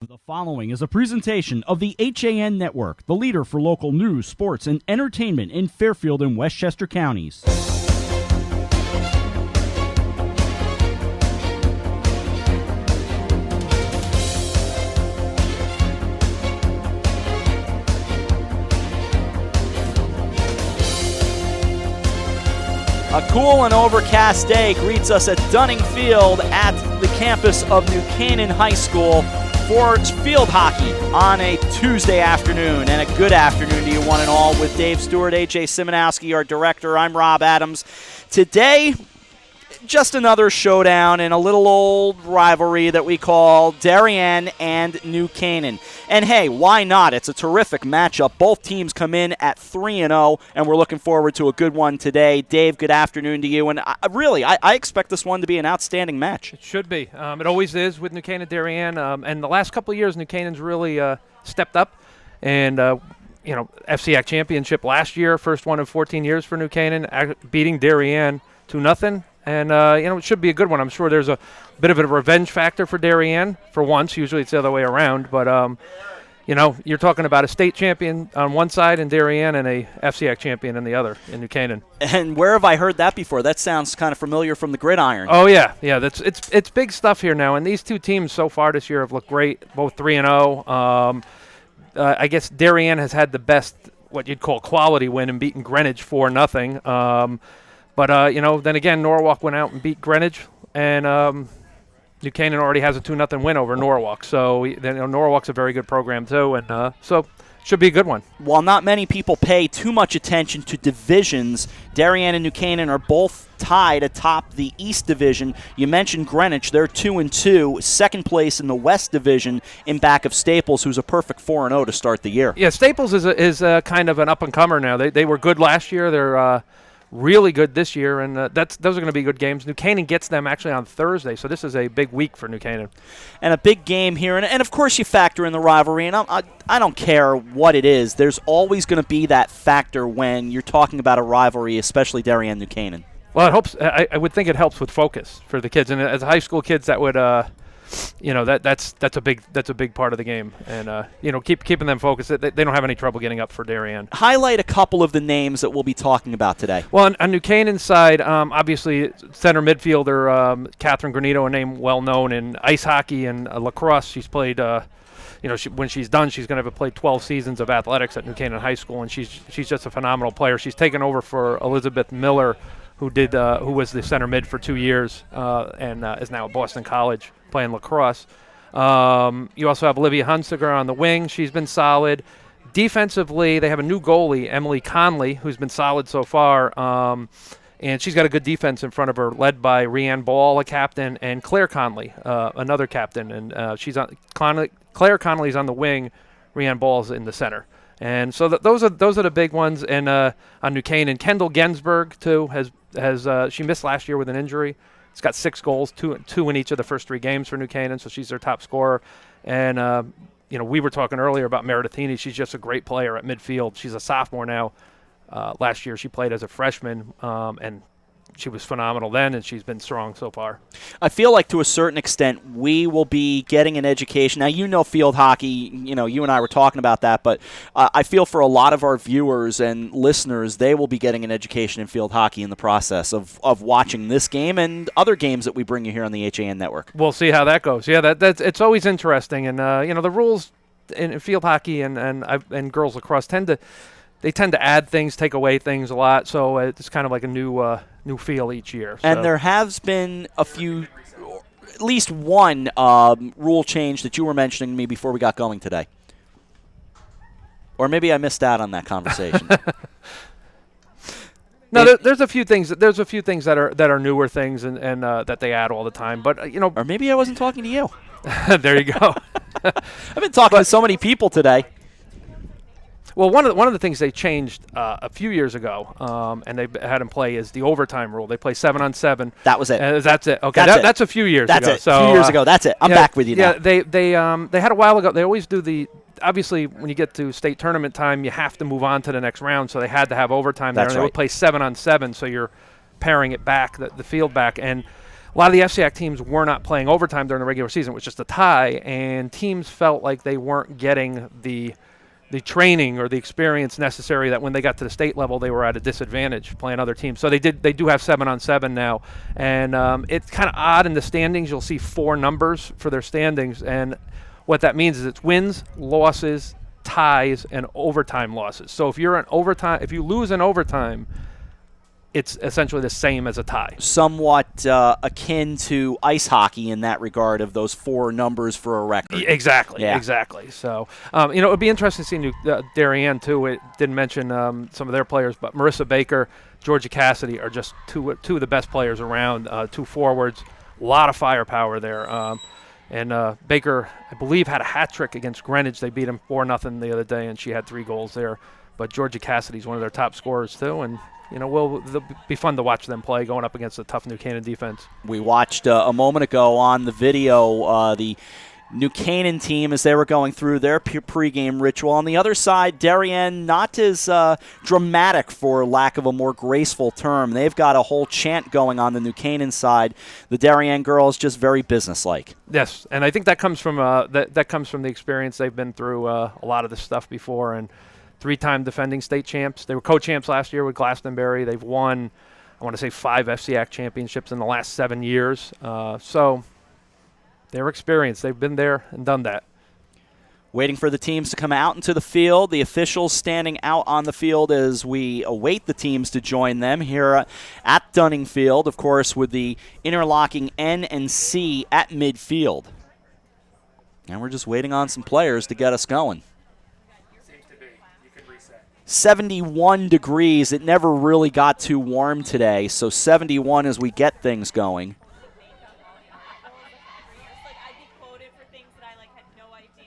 The following is a presentation of the HAN Network, the leader for local news, sports, and entertainment in Fairfield and Westchester counties. A cool and overcast day greets us at Dunning Field at the campus of New Canaan High School for field hockey on a Tuesday afternoon. And a good afternoon to you one and all with Dave Stewart, A.J. Simonowski, our director. I'm Rob Adams. Today, just another showdown in a little old rivalry that we call Darien and New Canaan. And hey, why not? It's a terrific matchup. Both teams come in at 3-0, and we're looking forward to a good one today. Dave, good afternoon to you. And I expect this one to be an outstanding match. It should be. It always is with New Canaan Darien. And the last couple of years, New Canaan's really stepped up. And, FCIAC championship last year, first one in 14 years for New Canaan, beating Darien 2-0. And, it should be a good one. I'm sure there's a bit of a revenge factor for Darien for once. Usually it's the other way around. But, you're talking about a state champion on one side in Darien and a FCIAC champion in the other in New Canaan. And where have I heard that before? That sounds kind of familiar from the gridiron. Oh, yeah. Yeah, it's big stuff here now. And these two teams so far this year have looked great, both 3-0. I guess Darien has had the best, what you'd call quality win and beaten Greenwich 4-0. But, then again, Norwalk went out and beat Greenwich, and New Canaan already has a 2-0 win over Norwalk. So, Norwalk's a very good program, too, and so should be a good one. While not many people pay too much attention to divisions, Darien and New Canaan are both tied atop the East Division. You mentioned Greenwich. They're 2-2, second place in the West Division in back of Staples, who's a perfect 4-0 to start the year. Yeah, Staples is kind of an up-and-comer now. They were good last year. They're really good this year, and those are going to be good games. New Canaan gets them actually on Thursday, so this is a big week for New Canaan. And a big game here, and of course you factor in the rivalry, and I don't care what it is. There's always going to be that factor when you're talking about a rivalry, especially Darien and New Canaan. Well, it helps. I would think it helps with focus for the kids, and as high school kids, that would that's a big part of the game, and keeping them focused. They don't have any trouble getting up for Darien. Highlight a couple of the names that we'll be talking about today. Well, on New Canaan's side, obviously center midfielder Catherine Granito, a name well known in ice hockey and lacrosse. She's played. When she's done, she's going to have played 12 seasons of athletics at New Canaan High School, and she's just a phenomenal player. She's taken over for Elizabeth Miller, who was the center mid for 2 years and is now at Boston College playing lacrosse. You also have Olivia Hunsiger on the wing. She's been solid. Defensively, they have a new goalie, Emily Conley, who's been solid so far. And she's got a good defense in front of her, led by Rianne Ball, a captain, and Claire Conley, another captain. And Claire Conley's on the wing. Rianne Ball's in the center. And so those are the big ones. And on New Canaan, Kendall Gensberg too has she missed last year with an injury. She's got 6 goals, two in each of the first 3 games for New Canaan, so she's their top scorer. And we were talking earlier about Meredith Heaney. She's just a great player at midfield. She's a sophomore now. Last year she played as a freshman, and she was phenomenal then, and she's been strong so far. I feel like to a certain extent we will be getting an education. Now, field hockey, you and I were talking about that, but I feel for a lot of our viewers and listeners, they will be getting an education in field hockey in the process of watching this game and other games that we bring you here on the HAN Network. We'll see how that goes. Yeah, it's always interesting, and the rules in field hockey and girls lacrosse tend to add things, take away things a lot, so it's kind of like a new feel each year. So. And there has been a few, at least one rule change that you were mentioning to me before we got going today. Or maybe I missed out on that conversation. No, there's a few things. There's a few things that are newer things and that they add all the time. But or maybe I wasn't talking to you. There you go. I've been talking to so many people today. Well, one of the things they changed a few years ago, and they had in play is the overtime rule. They play 7-on-7. That was it. That's it. Okay, that's a few years ago. That's it. So, a few years ago. That's it. I'm back with you now. Yeah, they had a while ago. They always do obviously, when you get to state tournament time, you have to move on to the next round. So they had to have overtime there. And they would play 7-on-7, so you're pairing it back, the field back. And a lot of the FCIAC teams were not playing overtime during the regular season. It was just a tie, and teams felt like they weren't getting the training or the experience necessary, that when they got to the state level they were at a disadvantage playing other teams. So they do have 7-on-7 now, and it's kind of odd in the standings. You'll see 4 numbers for their standings, and what that means is it's wins, losses, ties, and overtime losses. So if you lose in overtime, it's essentially the same as a tie. Somewhat akin to ice hockey in that regard, of those 4 numbers for a record. Exactly. So, it would be interesting to see New Darien, too. It didn't mention some of their players, but Marissa Baker, Georgia Cassidy are just two of the best players around, 2 forwards. A lot of firepower there. And Baker, I believe, had a hat trick against Greenwich. They beat him 4-0 the other day, and she had 3 goals there. But Georgia Cassidy's one of their top scorers, too, and it'll be fun to watch them play going up against a tough New Canaan defense. We watched a moment ago on the video the New Canaan team as they were going through their pregame ritual. On the other side, Darien, not as dramatic, for lack of a more graceful term. They've got a whole chant going on the New Canaan side. The Darien girls just very businesslike. Yes, and I think that comes from that comes from the experience. They've been through a lot of this stuff before, and 3-time defending state champs. They were co-champs last year with Glastonbury. They've won, I want to say, 5 FCIAC championships in the last 7 years. So they're experienced. They've been there and done that. Waiting for the teams to come out into the field. The officials standing out on the field as we await the teams to join them here at Dunning Field, of course, with the interlocking N and C at midfield. And we're just waiting on some players to get us going. 71 degrees. It never really got too warm today, so 71 as we get things going.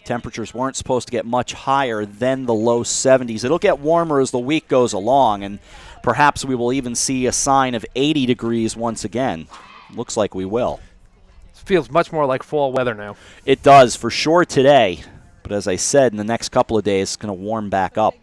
Temperatures weren't supposed to get much higher than the low 70s. It'll get warmer as the week goes along, and perhaps we will even see a sign of 80 degrees once again. Looks like we will. It feels much more like fall weather now. It does, for sure today. But as I said, in the next couple of days, it's going to warm back up.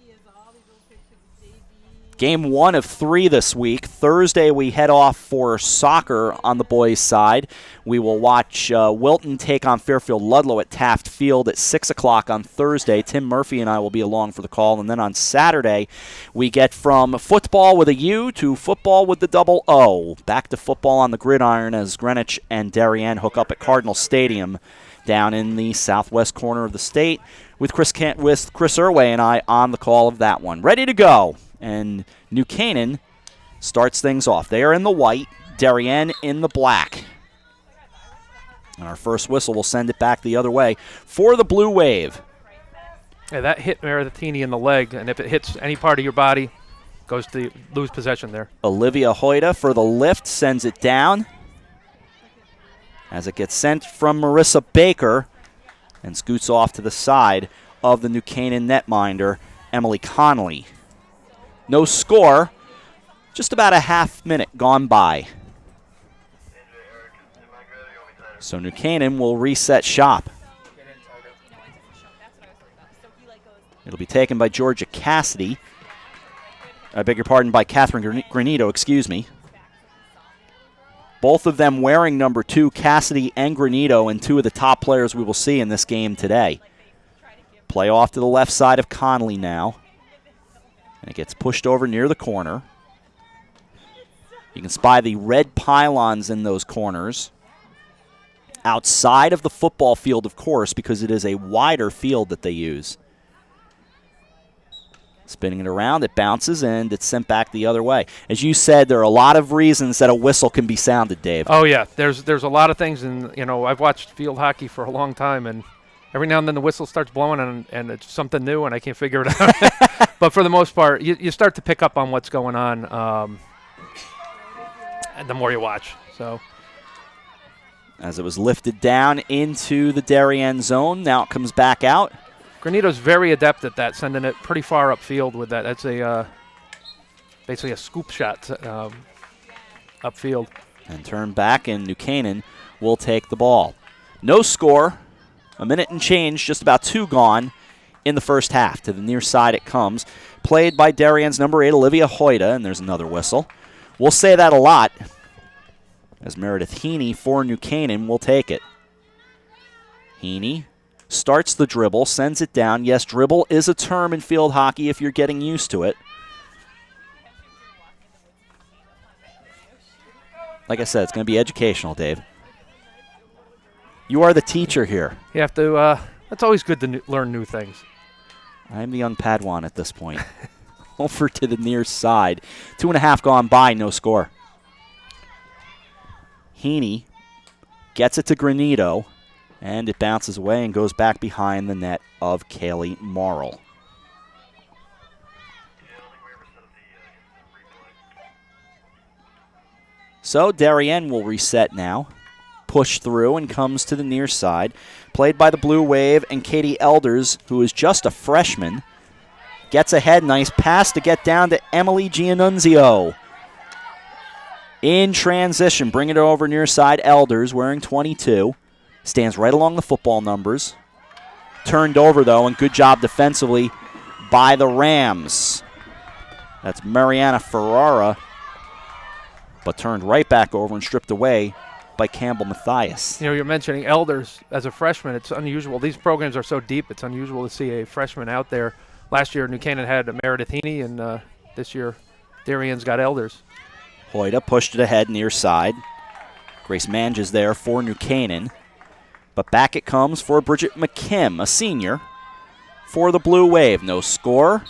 Game 1 of 3 this week. Thursday, we head off for soccer on the boys' side. We will watch Wilton take on Fairfield Ludlow at Taft Field at 6 o'clock on Thursday. Tim Murphy and I will be along for the call. And then on Saturday, we get from football with a U to football with the double O. Back to football on the gridiron as Greenwich and Darien hook up at Cardinal Stadium down in the southwest corner of the state, with Chris Irway and I on the call of that one. Ready to go. And New Canaan starts things off. They are in the white, Darien in the black. And our first whistle will send it back the other way for the Blue Wave. Yeah, that hit Meredithini in the leg, and if it hits any part of your body, goes to lose possession there. Olivia Hoyda for the lift, sends it down as it gets sent from Marissa Baker and scoots off to the side of the New Canaan netminder, Emily Connolly. No score, just about a half minute gone by. So New Canaan will reset shop. It'll be taken by Georgia Cassidy. I beg your pardon, by Catherine Granito, excuse me. Both of them wearing number 2, Cassidy and Granito, and 2 of the top players we will see in this game today. Play off to the left side of Connolly now. And it gets pushed over near the corner. You can spy the red pylons in those corners. Outside of the football field, of course, because it is a wider field that they use. Spinning it around, it bounces, and it's sent back the other way. As you said, there are a lot of reasons that a whistle can be sounded, Dave. Oh, yeah. There's a lot of things, and, I've watched field hockey for a long time, and every now and then the whistle starts blowing, and it's something new, and I can't figure it out. But for the most part, you start to pick up on what's going on, and the more you watch. So, as it was lifted down into the Darien zone, now it comes back out. Granito's very adept at that, sending it pretty far upfield with that. That's basically a scoop shot upfield. And turn back, and New Canaan will take the ball. No score. A minute and change, just about 2 gone in the first half. To the near side it comes. Played by Darien's number 8, Olivia Hoyda, and there's another whistle. We'll say that a lot. as Meredith Heaney for New Canaan will take it. Heaney starts the dribble, sends it down. Yes, dribble is a term in field hockey if you're getting used to it. Like I said, it's going to be educational, Dave. You are the teacher here. You have to, it's always good to learn new things. I'm the young Padawan at this point. Over to the near side. 2.5 gone by, no score. Heaney gets it to Granito, and it bounces away and goes back behind the net of Kaylee Morrill. So Darien will reset now. Push through and comes to the near side. Played by the Blue Wave and Katie Elders, who is just a freshman. Gets ahead, nice pass to get down to Emily Giannunzio. In transition, bring it over near side. Elders, wearing 22. Stands right along the football numbers. Turned over, though, and good job defensively by the Rams. That's Mariana Ferrara. But turned right back over and stripped away by Campbell Mathias. You know, you're mentioning Elders as a freshman. It's unusual. These programs are so deep, it's unusual to see a freshman out there. Last year, New Canaan had Meredith Heaney, and this year, Darien's got Elders. Hoyda pushed it ahead near side. Grace Mange is there for New Canaan. But back it comes for Bridget McKim, a senior, for the Blue Wave. No score.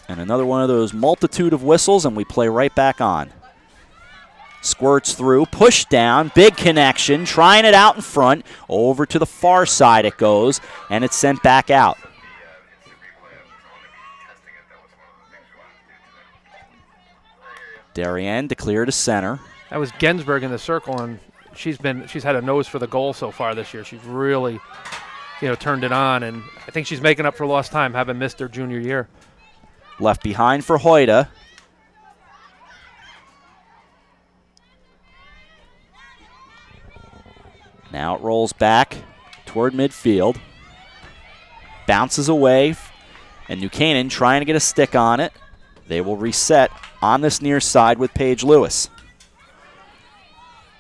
And another one of those multitude of whistles, and we play right back on. Squirts through, push down, big connection, trying it out in front. Over to the far side it goes, and it's sent back out. Darien to clear to center. That was Gensberg in the circle, and she's had a nose for the goal so far this year. She's really, turned it on, and I think she's making up for lost time, having missed her junior year. Left behind for Hoyda. Now it rolls back toward midfield. Bounces away, and New Canaan trying to get a stick on it. They will reset on this near side with Paige Lewis.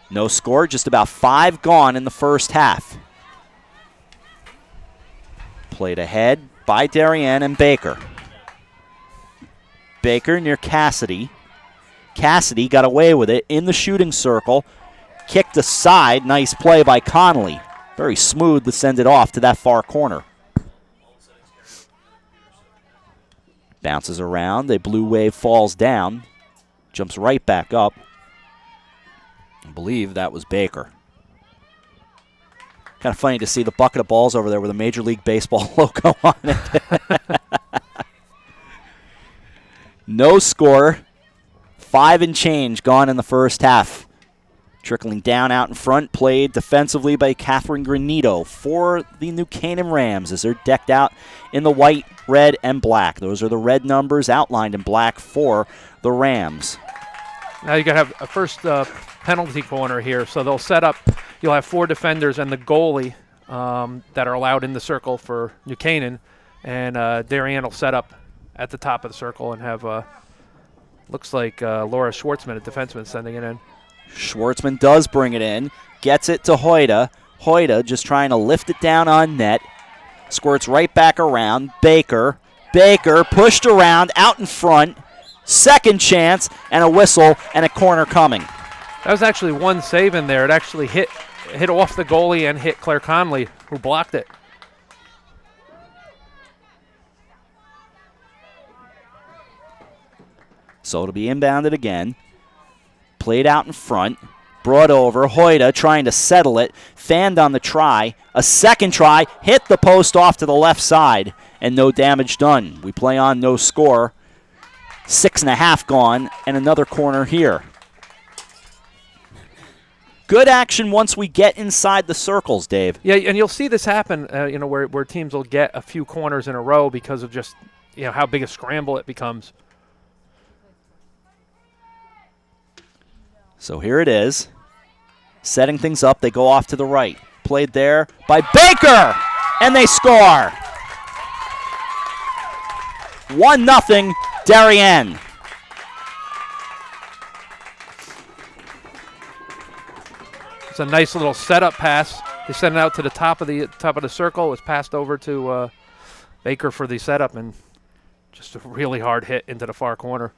No score, just about 5 gone in the first half. Played ahead by Darien and Baker. Baker near Cassidy. Cassidy got away with it in the shooting circle. Kicked aside. Nice play by Connolly. Very smooth to send it off to that far corner. Bounces around. The Blue Wave falls down. Jumps right back up. I believe that was Baker. Kind of funny to see the bucket of balls over there with a Major League Baseball logo on it. No score. 5 and change gone in the first half. Trickling down out in front, played defensively by Catherine Granito for the New Canaan Rams as they're decked out in the white, red, and black. Those are the red numbers outlined in black for the Rams. Now you got to have a first penalty corner here, so they'll set up. You'll have 4 defenders and the goalie that are allowed in the circle for New Canaan, and Darien will set up at the top of the circle and have, looks like Laura Schwartzman, a defenseman, sending it in. Schwartzman does bring it in, gets it to Hoyda. Hoyda just trying to lift it down on net. Squirts right back around. Baker pushed around, out in front. Second chance, and a whistle, and a corner coming. That was actually one save in there. It actually hit off the goalie and hit Claire Conley, who blocked it. So it'll be inbounded again. Played out in front. Brought over. Hoyda trying to settle it. Fanned on the try. A second try. Hit the post off to the left side. And no damage done. We play on no score. 6.5 gone. And another corner here. Good action once we get inside the circles, Dave. Yeah, and you'll see this happen, where teams will get a few corners in a row because of just, how big a scramble it becomes. So here it is. Setting things up, they go off to the right. Played there by Baker, and they score. 1-0, Darien. It's a nice little setup pass. They sent it out to the top of the circle. It was passed over to Baker for the setup, and just a really hard hit into the far corner.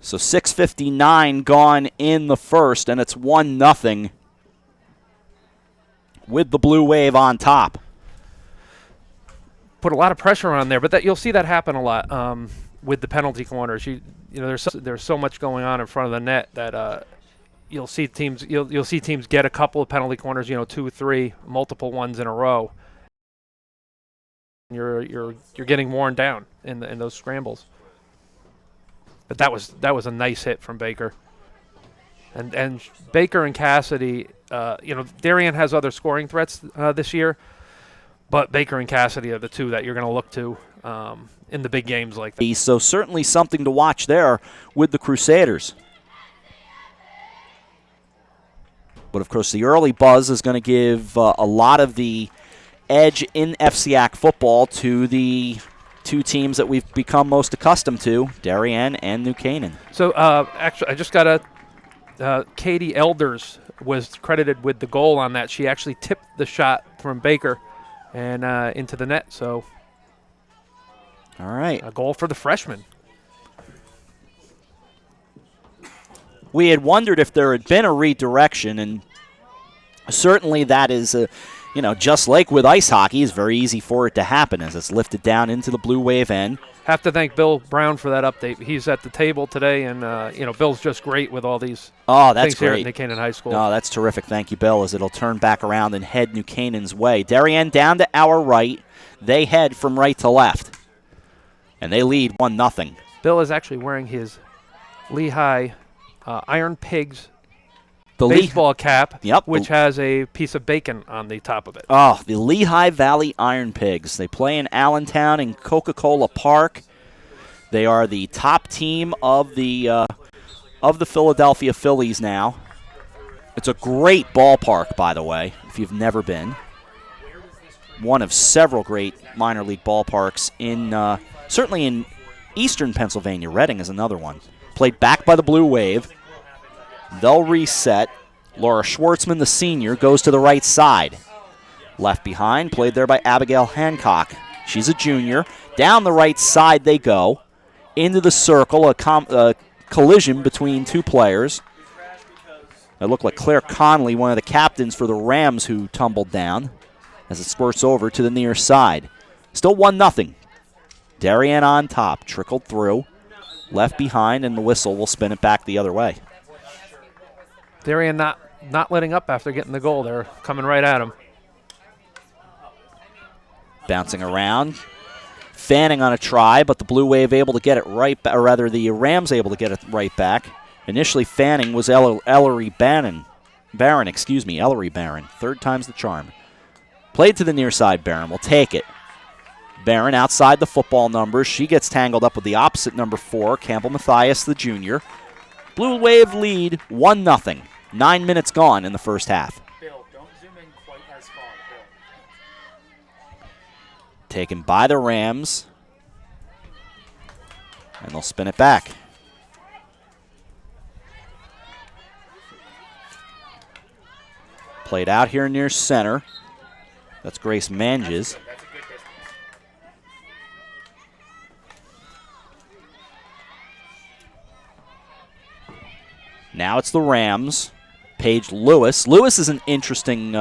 So 6:59 gone in the first, and it's 1-0 with the Blue Wave on top. Put a lot of pressure on there, but you'll see that happen a lot with the penalty corners. There's so much going on in front of the net that you'll see teams get a couple of penalty corners, 2, 3, multiple ones in a row. You're getting worn down in those scrambles. But that was a nice hit from Baker. And Baker and Cassidy, Darien has other scoring threats this year, but Baker and Cassidy are the two that you're going to look to in the big games like that. So certainly something to watch there with the Crusaders. But, of course, the early buzz is going to give a lot of the edge in FCIAC football to the two teams that we've become most accustomed to, Darien and New Canaan. So, actually, I just got Katie Elders was credited with the goal on that. She actually tipped the shot from Baker and into the net. So, all right, a goal for the freshman. We had wondered if there had been a redirection, and certainly that is, just like with ice hockey, it's very easy for it to happen as it's lifted down into the Blue Wave end. Have to thank Bill Brown for that update. He's at the table today, and Bill's just great with all these that's things here great. at New Canaan High School. Oh, that's terrific. Thank you, Bill, as it'll turn back around and head New Canaan's way. Darien down to our right. They head from right to left, and they lead 1-0. Bill is actually wearing his Lehigh Iron Pigs baseball cap, which has a piece of bacon on the top of it. Oh, the Lehigh Valley Iron Pigs. They play in Allentown in Coca-Cola Park. They are the top team of the Philadelphia Phillies now. It's a great ballpark, by the way, if you've never been. One of several great minor league ballparks certainly in eastern Pennsylvania. Reading is another one. Played back by the Blue Wave. They'll reset. Laura Schwartzman, the senior, goes to the right side. Left behind, played there by Abigail Hancock. She's a junior. Down the right side they go. Into the circle, a collision between two players. It looked like Claire Conley, one of the captains for the Rams, who tumbled down as it squirts over to the near side. Still 1-0. Darien on top, trickled through. Left behind, and the whistle will spin it back the other way. Darien not letting up after getting the goal. They're coming right at him. Bouncing around. Fanning on a try, but the Blue Wave able to get it right, or rather the Rams able to get it right back. Initially Fanning was Ellery Barron. Ellery Barron. Third time's the charm. Played to the near side, Barron will take it. Barron outside the football numbers. She gets tangled up with the opposite number 4, Campbell Mathias, the junior. Blue Wave lead 1-0. 9 minutes gone in the first half. Bill, don't zoom in quite as far, Bill. Taken by the Rams. And they'll spin it back. Played out here near center. That's Grace Manges. Now it's the Rams. Paige Lewis. Lewis is an interesting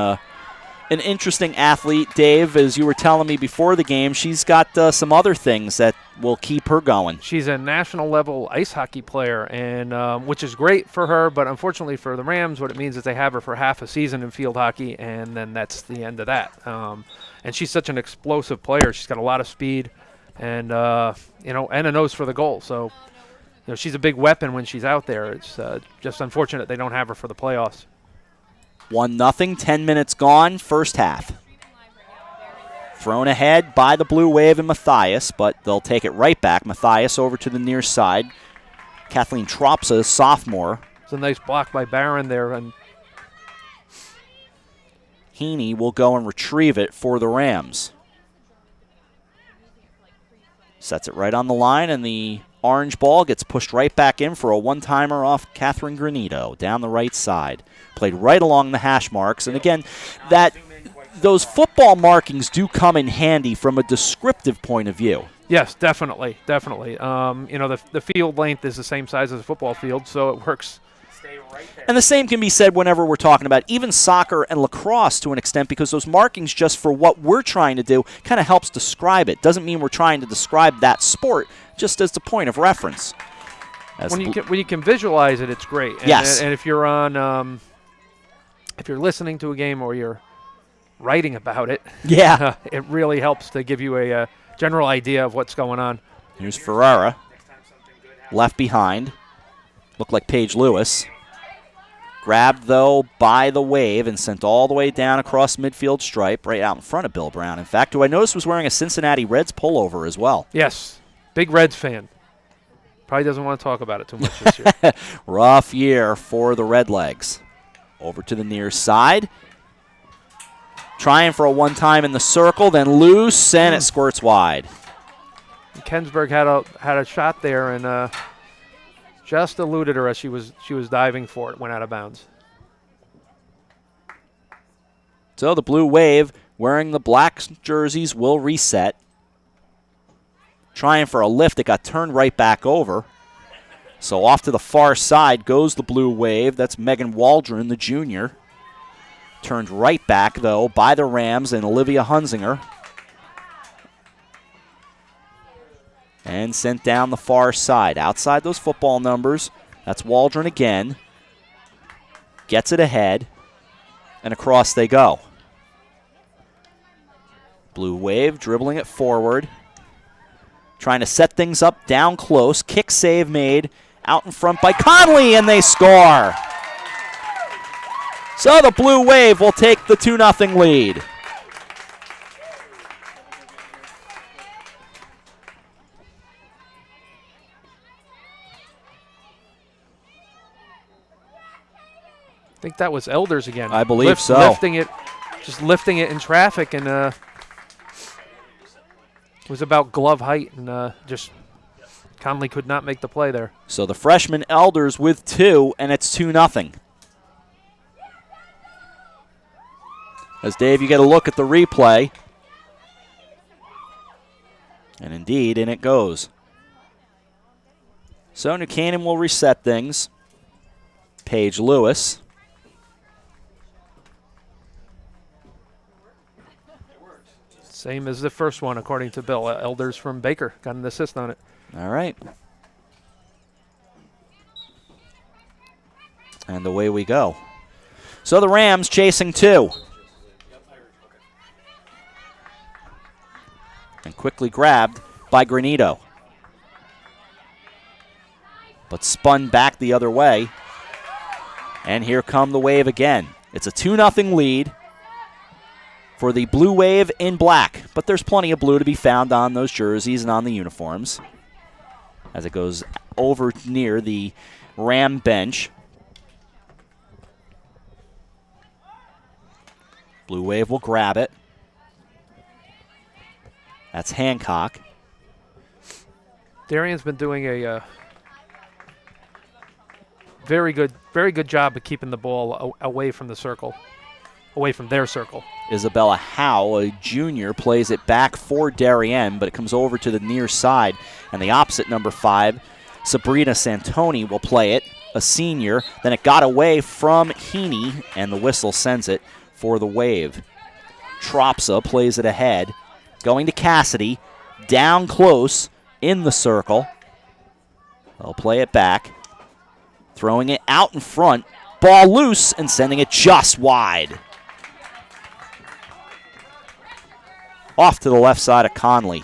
athlete, Dave. As you were telling me before the game, she's got some other things that will keep her going. She's a national level ice hockey player, and which is great for her. But unfortunately for the Rams, what it means is they have her for half a season in field hockey, and then that's the end of that. And she's such an explosive player. She's got a lot of speed, and and a nose for the goal. So. She's a big weapon when she's out there. It's just unfortunate they don't have her for the playoffs. 1-0, 10 minutes gone, first half. Thrown ahead by the Blue Wave and Mathias, but they'll take it right back. Mathias over to the near side. Kathleen Tropsa, sophomore. It's a nice block by Barron there. And Heaney will go and retrieve it for the Rams. Sets it right on the line, and the orange ball gets pushed right back in for a one-timer off Catherine Granito down the right side. Played right along the hash marks. And again, those football markings do come in handy from a descriptive point of view. Yes, definitely. The field length is the same size as a football field, so it works. And the same can be said whenever we're talking about even soccer and lacrosse to an extent, because those markings, just for what we're trying to do, kind of helps describe it. Doesn't mean we're trying to describe that sport, just as the point of reference. When you can visualize it, it's great. And, yes. And if you're on, if you're listening to a game or you're writing about it, yeah, it really helps to give you a general idea of what's going on. Here's Ferrara, left behind. Looked like Paige Lewis. Grabbed, though, by the wave and sent all the way down across midfield stripe, right out in front of Bill Brown. In fact, who I noticed was wearing a Cincinnati Reds pullover as well. Yes, big Reds fan. Probably doesn't want to talk about it too much this year. Rough year for the Redlegs. Over to the near side. Trying for a one-time in the circle, then loose, and it squirts wide. Kensberg had a shot there and just eluded her as she was diving for it, went out of bounds. So the Blue Wave, wearing the black jerseys, will reset. Trying for a lift, it got turned right back over. So off to the far side goes the Blue Wave. That's Megan Waldron, the junior. Turned right back, though, by the Rams and Olivia Hunzinger. And sent down the far side. Outside those football numbers, that's Waldron again. Gets it ahead, and across they go. Blue Wave dribbling it forward. Trying to set things up down close. Kick save made out in front by Conley, and they score. So the Blue Wave will take the 2-0 lead. I think that was Elders again. I believe so. Lifting it in traffic, and it was about glove height, and just Conley could not make the play there. So the freshman Elders with 2, and it's 2-0. As Dave, you get a look at the replay. And indeed, in it goes. So New Canaan will reset things. Paige Lewis. Same as the first one, according to Bill. Elders from Baker got an assist on it. All right. And away we go. So the Rams chasing 2. And quickly grabbed by Granito. But spun back the other way. And here come the Wave again. It's a 2-0 lead for the Blue Wave in black. But there's plenty of blue to be found on those jerseys and on the uniforms. As it goes over near the Ram bench. Blue Wave will grab it. That's Hancock. Darien's been doing a very good job of keeping the ball away from the circle, away from their circle. Isabella Howe, a junior, plays it back for Darien, but it comes over to the near side. And the opposite number 5, Sabrina Santoni, will play it, a senior. Then it got away from Heaney, and the whistle sends it for the Wave. Tropsa plays it ahead. Going to Cassidy, down close in the circle. They'll play it back. Throwing it out in front. Ball loose and sending it just wide. Off to the left side of Conley.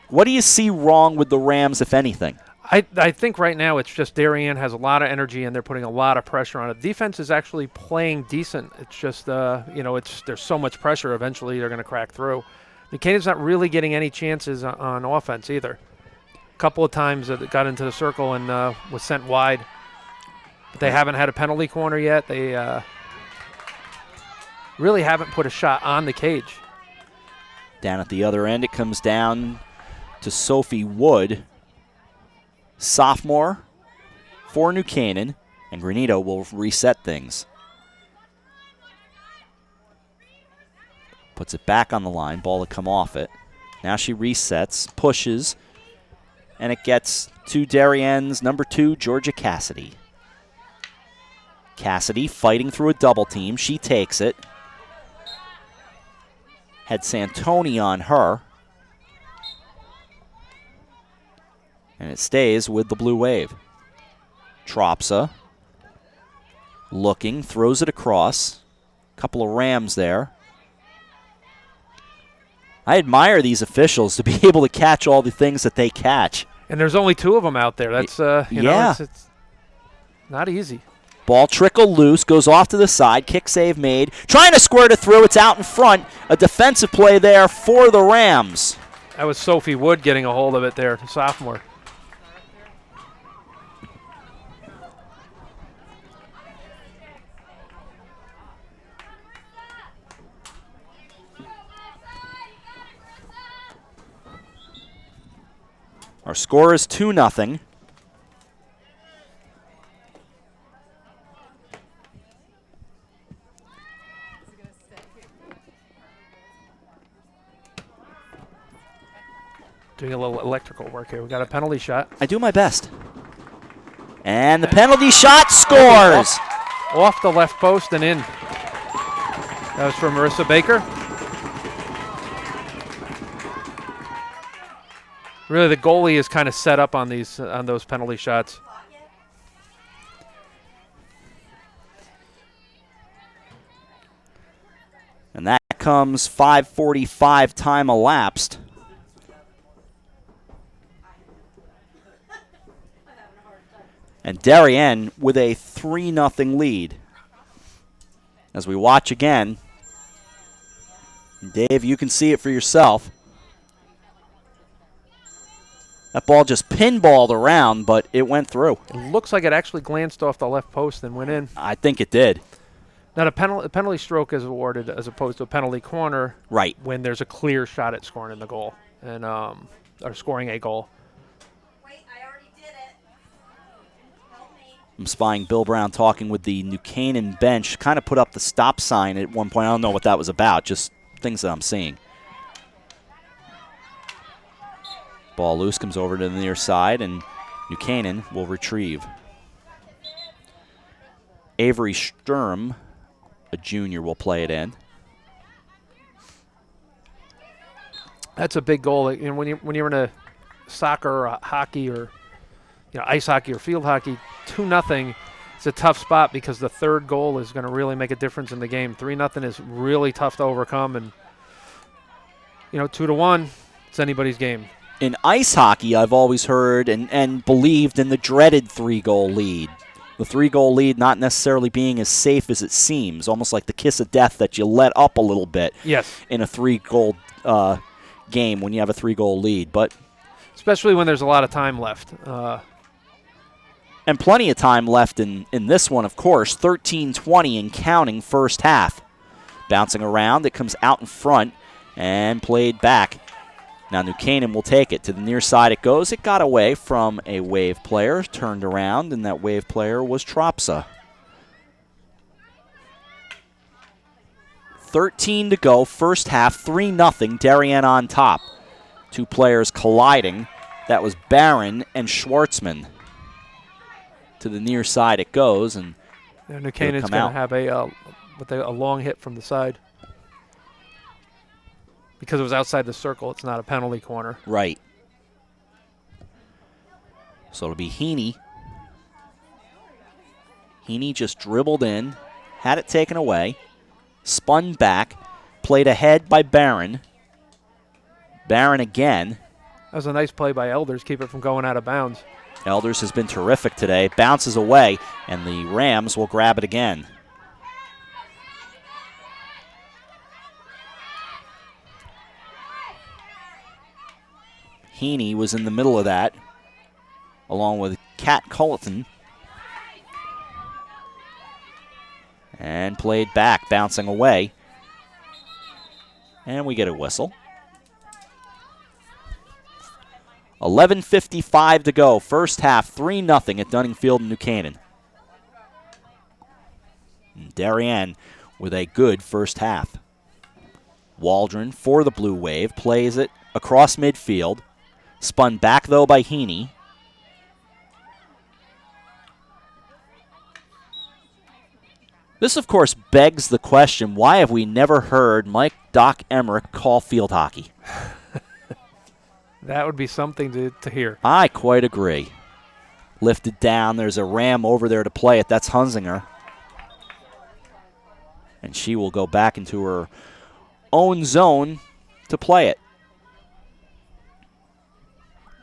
What do you see wrong with the Rams, if anything? I think right now it's just Darien has a lot of energy and they're putting a lot of pressure on it. Defense is actually playing decent. It's just, there's so much pressure. Eventually they're going to crack through. Canaan's not really getting any chances on offense either. A couple of times it got into the circle and was sent wide. But they haven't had a penalty corner yet. They really haven't put a shot on the cage. Down at the other end, it comes down to Sophie Wood. sophomore for New Canaan, and Granito will reset things. Puts it back on the line, ball to come off it. Now she resets, pushes, and it gets to Darien's number 2, Georgia Cassidy. Cassidy fighting through a double team. She takes it. Had Santoni on her. And it stays with the Blue Wave. Tropsa looking, throws it across. Couple of Rams there. I admire these officials to be able to catch all the things that they catch. And there's only 2 of them out there. That's, you know, it's not easy. Ball trickled loose, goes off to the side, kick save made. Trying to squirt it through, it's out in front. A defensive play there for the Rams. That was Sophie Wood getting a hold of it there, the sophomore. Our score is 2-0. Doing a little electrical work here. We got a penalty shot. I do my best. And the penalty shot scores. Off the left post and in. That was from Marissa Baker. Really, the goalie is kind of set up on those penalty shots. And that comes 5:45 time elapsed. And Darien with a 3-0 lead. As we watch again, Dave, you can see it for yourself. That ball just pinballed around, but it went through. It looks like it actually glanced off the left post and went in. I think it did. Now, a penalty stroke is awarded as opposed to a penalty corner. Right. When there's a clear shot at scoring in the goal and or scoring a goal. Wait, I already did it. Help me. I'm spying Bill Brown talking with the New Canaan bench. Kind of put up the stop sign at one point. I don't know what that was about, just things that I'm seeing. Ball loose, comes over to the near side, and New Canaan will retrieve. Avery Sturm, a junior, will play it in. That's a big goal. You know, when you're in a soccer or hockey or ice hockey or field hockey, 2-0 is a tough spot because the third goal is going to really make a difference in the game. 3-0 is really tough to overcome, and 2-1, it's anybody's game. In ice hockey, I've always heard and believed in the dreaded 3-goal lead. The 3-goal lead not necessarily being as safe as it seems, almost like the kiss of death that you let up a little bit. Yes. In a 3-goal game when you have a 3-goal lead, but especially when there's a lot of time left. And plenty of time left in this one, of course. 13:20 and counting first half. Bouncing around, it comes out in front and played back. Now New Canaan will take it. To the near side it goes. It got away from a Wave player, turned around, and that Wave player was Tropsa. 13 to go, first half, 3-0, Darien on top. Two players colliding. That was Barron and Schwartzman. To the near side it goes, and New Canaan's going to have a long hit from the side. Because it was outside the circle, it's not a penalty corner. Right. So it'll be Heaney. Heaney just dribbled in, had it taken away, spun back, played ahead by Barron. Barron again. That was a nice play by Elders, keep it from going out of bounds. Elders has been terrific today. Bounces away, and the Rams will grab it again. Heaney was in the middle of that, along with Kat Culleton. And played back, bouncing away. And we get a whistle. 11:55 to go. First half, 3-0 at Dunning Field in New Canaan. And Darien with a good first half. Waldron for the Blue Wave, plays it across midfield. Spun back, though, by Heaney. This, of course, begs the question, why have we never heard Mike Doc Emmerich call field hockey? That would be something to hear. I quite agree. Lifted down. There's a Ram over there to play it. That's Hunzinger. And she will go back into her own zone to play it.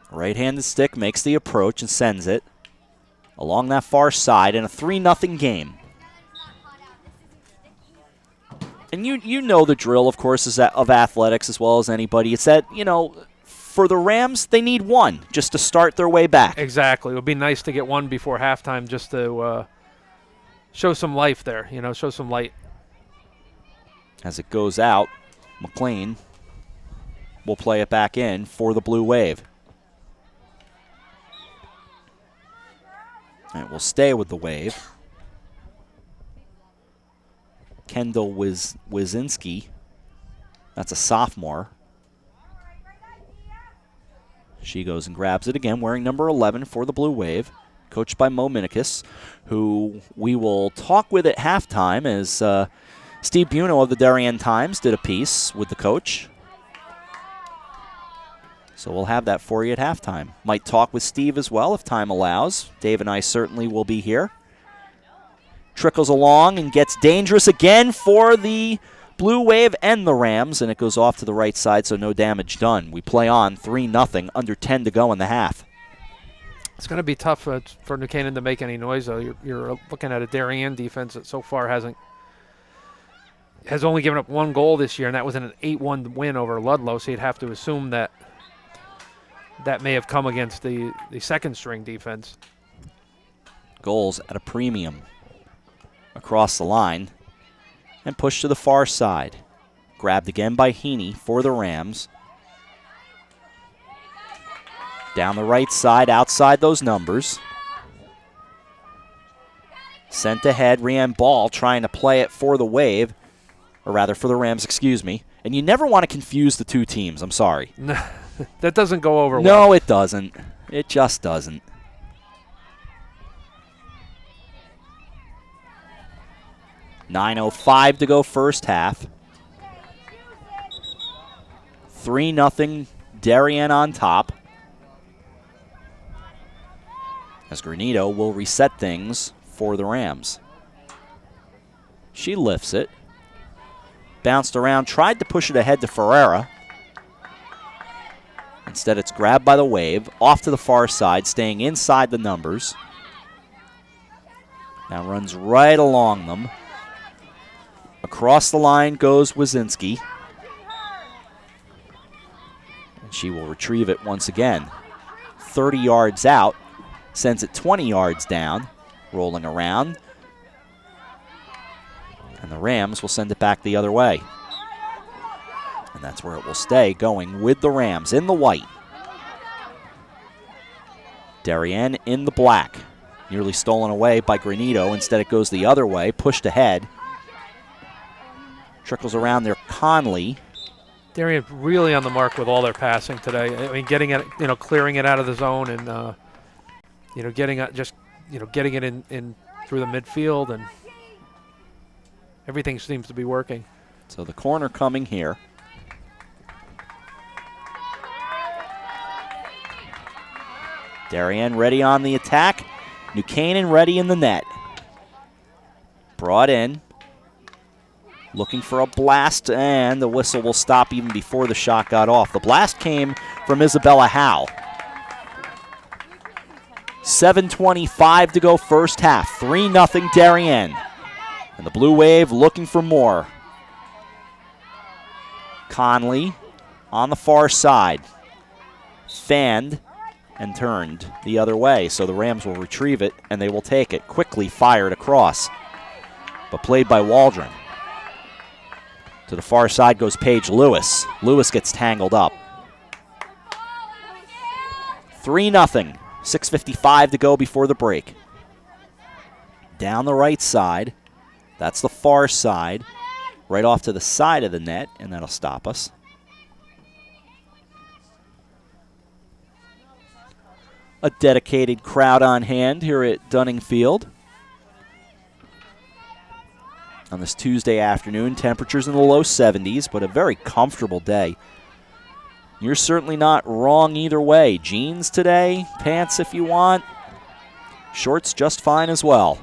Right-handed stick makes the approach and sends it along that far side in a 3-0 game. And you know the drill, of course, is that of athletics as well as anybody. It's that, for the Rams, they need one just to start their way back. Exactly. It would be nice to get one before halftime just to show some life there, show some light. As it goes out, McLean will play it back in for the Blue Wave. And it will stay with the Wave. Kendall Wizinski, that's a sophomore. She goes and grabs it again, wearing number 11 for the Blue Wave, coached by Mo Minikis, who we will talk with at halftime as Steve Buno of the Darien Times did a piece with the coach. So we'll have that for you at halftime. Might talk with Steve as well if time allows. Dave and I certainly will be here. Trickles along and gets dangerous again for the Blue Wave and the Rams, and it goes off to the right side, so no damage done. We play on 3-0, under 10 to go in the half. It's going to be tough for New Canaan to make any noise, though. You're looking at a Darien defense that so far has only given up one goal this year, and that was in an 8-1 win over Ludlow, so you'd have to assume that may have come against the second-string defense. Goals at a premium. Across the line and pushed to the far side. Grabbed again by Heaney for the Rams. Down the right side, outside those numbers. Sent ahead, Rian Ball trying to play it for the Wave, or rather for the Rams, excuse me. And you never want to confuse the two teams, I'm sorry. No, that doesn't go over well. No, it doesn't. It just doesn't. .9:05 to go first half. 3-0 Darien on top. As Granito will reset things for the Rams. She lifts it. Bounced around, tried to push it ahead to Ferreira. Instead, it's grabbed by the Wave, off to the far side, staying inside the numbers. Now runs right along them. Across the line goes Wazinski. And she will retrieve it once again. 30 yards out. Sends it 20 yards down. Rolling around. And the Rams will send it back the other way. And that's where it will stay, going with the Rams in the white. Darien in the black. Nearly stolen away by Granito. Instead it goes the other way, pushed ahead. Trickles around there, Conley. Darien really on the mark with all their passing today. I mean, getting it, clearing it out of the zone and, getting it in through the midfield, and everything seems to be working. So the corner coming here. Darien ready on the attack. New Canaan ready in the net. Brought in. Looking for a blast, and the whistle will stop even before the shot got off. The blast came from Isabella Howe. 7:25 to go first half. 3-0 Darien. And the Blue Wave looking for more. Conley on the far side. Fanned and turned the other way. So the Rams will retrieve it, and they will take it. Quickly fired across, but played by Waldron. To the far side goes Paige Lewis. Lewis gets tangled up. 3-0. 6:55 to go before the break. Down the right side. That's the far side. Right off to the side of the net, and that'll stop us. A dedicated crowd on hand here at Dunning Field. On this Tuesday afternoon, temperatures in the low 70s, but a very comfortable day. You're certainly not wrong either way. Jeans today, pants if you want, shorts just fine as well.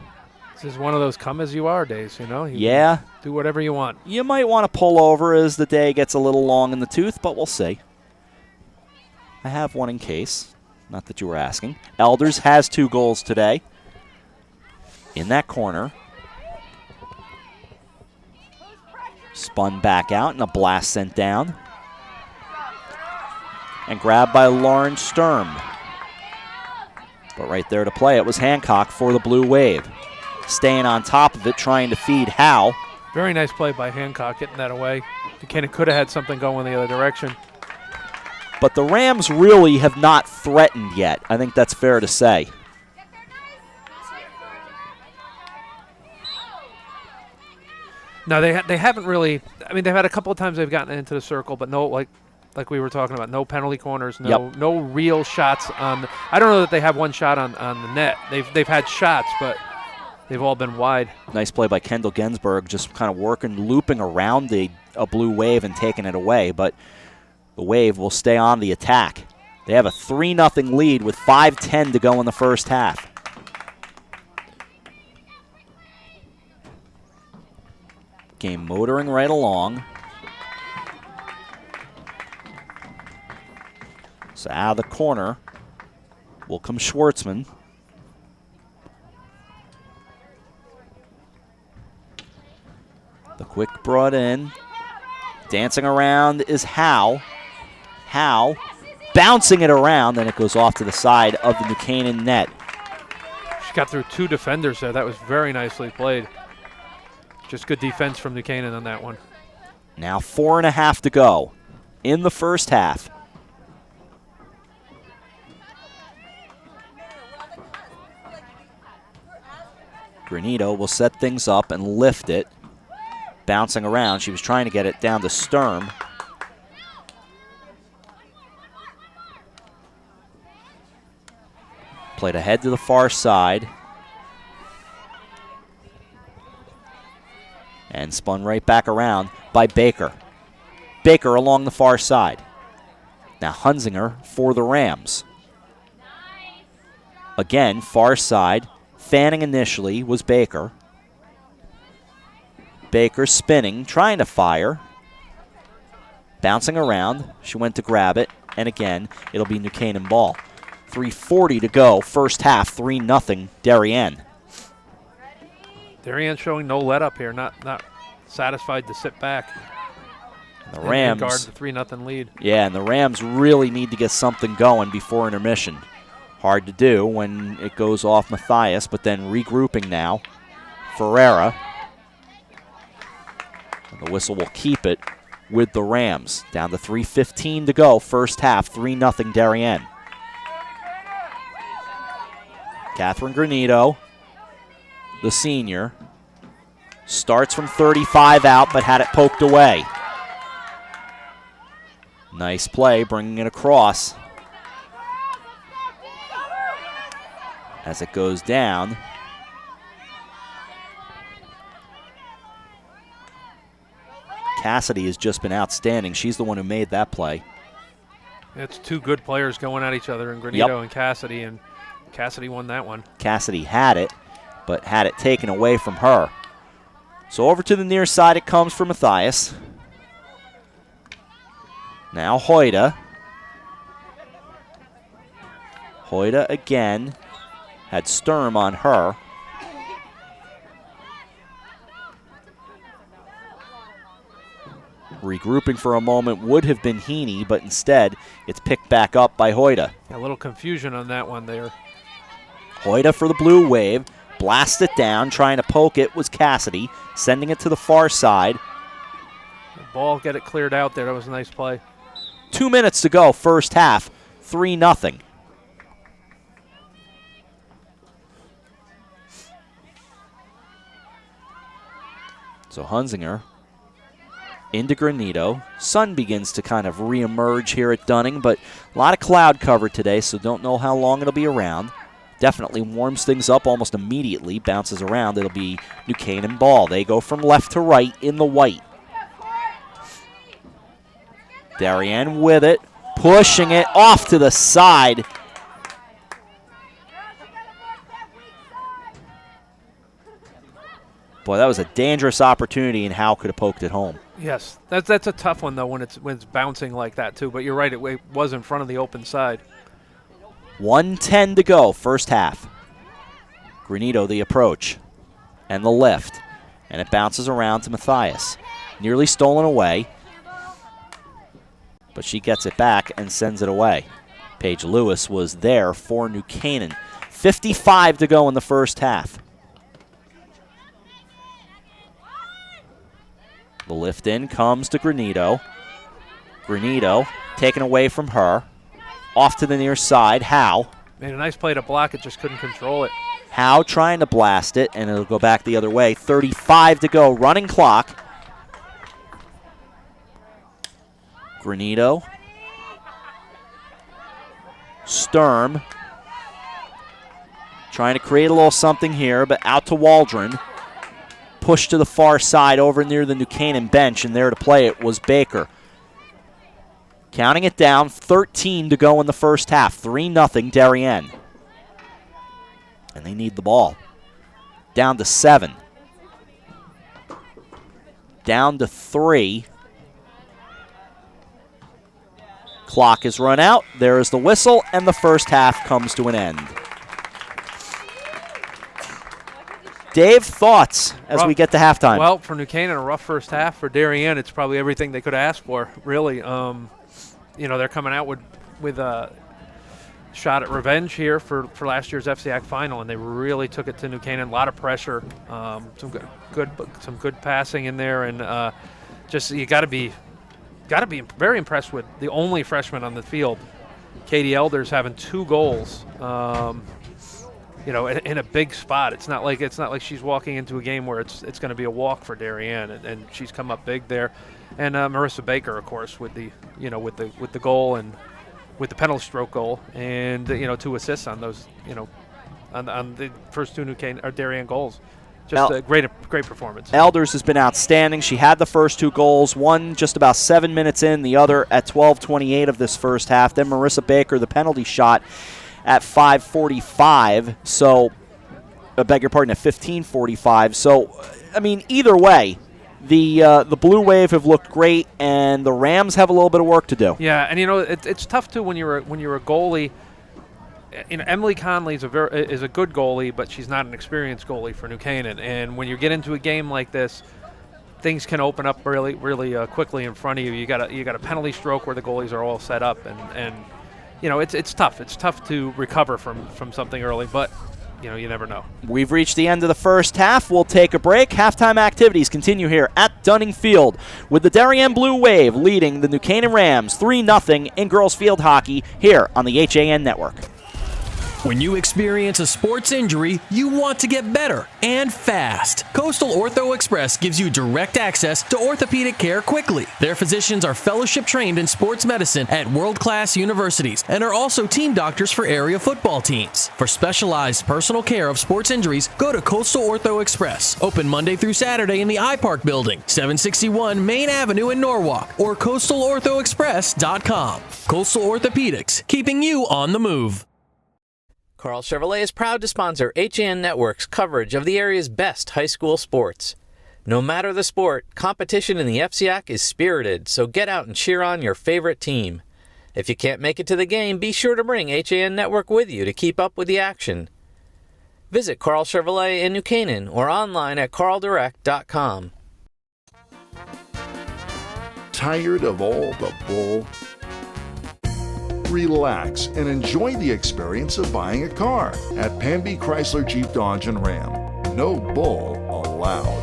This is one of those come-as-you-are days, you know? Yeah. Do whatever you want. You might want to pull over as the day gets a little long in the tooth, but we'll see. I have one in case. Not that you were asking. Elders has 2 goals today. In that corner. Spun back out and a blast sent down. And grabbed by Lauren Sturm. But right there to play, it was Hancock for the Blue Wave. Staying on top of it, trying to feed Howe. Very nice play by Hancock, getting that away. Buchanan could have had something going the other direction. But the Rams really have not threatened yet. I think that's fair to say. No, they haven't really. I mean, they've had a couple of times they've gotten into the circle, but no, like we were talking about, no penalty corners, no real shots on. I don't know that they have one shot on the net. They've had shots, but they've all been wide. Nice play by Kendall Ginsburg, just kind of looping around a Blue Wave and taking it away, but the Wave will stay on the attack. They have a 3-0 lead with 5:10 to go in the first half. Game motoring right along. So out of the corner will come Schwartzman. The quick brought in. Dancing around is Howe. Howe bouncing it around, then it goes off to the side of the New Canaan net. She got through 2 defenders there. That was very nicely played. Just good defense from New Canaan on that one. Now 4.5 to go in the first half. Granito will set things up and lift it. Bouncing around. She was trying to get it down to Sturm. Played ahead to the far side. And spun right back around by Baker. Baker along the far side. Now Hunzinger for the Rams. Again, far side. Fanning initially was Baker. Baker spinning, trying to fire. Bouncing around. She went to grab it. And again, it'll be New Canaan ball. 3:40 to go. First half, 3-0 Darien. Darien showing no let up here, not satisfied to sit back. The Rams guard the 3-0 lead. Yeah, and the Rams really need to get something going before intermission. Hard to do when it goes off Matthias, but then regrouping now. Ferreira. And the whistle will keep it with the Rams. Down to 3:15 to go. First half, 3-0 Darien. Catherine Granito, the senior, starts from 35 out, but had it poked away. Nice play, bringing it across. As it goes down. Cassidy has just been outstanding. She's the one who made that play. It's 2 good players going at each other, in Granito and Cassidy, and Cassidy won that one. Cassidy had it, but had it taken away from her. So over to the near side it comes for Matthias. Now Hoyda. Hoyda again. Had Sturm on her. Regrouping for a moment would have been Heaney, but instead it's picked back up by Hoyda. A little confusion on that one there. Hoyda for the Blue Wave. Blast it down. Trying to poke it was Cassidy. Sending it to the far side. The ball, get it cleared out there. That was a nice play. 2 minutes to go, first half. 3-0. So Hunzinger into Granito. Sun begins to kind of reemerge here at Dunning, but a lot of cloud cover today, so don't know how long it'll be around. Definitely warms things up almost immediately, bounces around. It'll be New Canaan ball. They go from left to right in the white. Darien with it, pushing it off to the side. Boy, that was a dangerous opportunity, and Howe could have poked it home. Yes, that's a tough one though when it's bouncing like that too. But you're right, it was in front of the open side. 1:10 to go, first half. Granito the approach and the lift, and it bounces around to Matthias. Nearly stolen away, but she gets it back and sends it away. Paige Lewis was there for New Canaan. 55 to go in the first half. The lift in comes to Granito. Granito taken away from her. Off to the near side, Howe. Made a nice play to block it, just couldn't control it. Howe trying to blast it, and it'll go back the other way. 35 to go, running clock. Granito. Sturm. Trying to create a little something here, but out to Waldron. Pushed to the far side over near the New Canaan bench, and there to play it was Baker. Counting it down, 13 to go in the first half. 3-0 Darien. And they need the ball. Down to 7. Down to 3. Clock is run out. There is the whistle, and the first half comes to an end. Dave, thoughts as we get to halftime? Well, for New Canaan, a rough first half. For Darien, it's probably everything they could ask for, really. They're coming out with a shot at revenge here for last year's FCIAC final, and they really took it to New Canaan. A lot of pressure, some good passing in there, and just you got to be very impressed with the only freshman on the field, Katie Elders, having 2 goals. In a big spot. It's not like she's walking into a game where it's going to be a walk for Darien, and she's come up big there. And Marissa Baker, of course, with the goal and with the penalty stroke goal, and 2 assists on those, on the first 2 New Canaan or Darien goals. Just a great performance. Elders has been outstanding. She had the first 2 goals, one just about 7 minutes in, the other at 12:28 of this first half. Then Marissa Baker, the penalty shot at 5:45, so I beg your pardon, at 15:45. So, I mean, either way, the Blue Wave have looked great, and the Rams have a little bit of work to do. Yeah, and it's tough too when you're a goalie. Emily Conley is a good goalie, but she's not an experienced goalie for New Canaan. And when you get into a game like this, things can open up really, really quickly in front of you. You got a penalty stroke where the goalies are all set up, and it's tough. It's tough to recover from something early, but you never know. We've reached the end of the first half. We'll take a break. Halftime activities continue here at Dunning Field with the Darien Blue Wave leading the New Canaan Rams 3-0 in girls field hockey here on the HAN Network. When you experience a sports injury, you want to get better and fast. Coastal Ortho Express gives you direct access to orthopedic care quickly. Their physicians are fellowship trained in sports medicine at world-class universities and are also team doctors for area football teams. For specialized personal care of sports injuries, go to Coastal Ortho Express. Open Monday through Saturday in the iPark building, 761 Main Avenue in Norwalk, or coastalorthoexpress.com. Coastal Orthopedics, keeping you on the move. Carl Chevrolet is proud to sponsor HAN Network's coverage of the area's best high school sports. No matter the sport, competition in the FCIAC is spirited, so get out and cheer on your favorite team. If you can't make it to the game, be sure to bring HAN Network with you to keep up with the action. Visit Carl Chevrolet in New Canaan or online at carldirect.com. Tired of all the bull? Relax and enjoy the experience of buying a car at Pamby Chrysler Jeep Dodge and Ram. No bull allowed.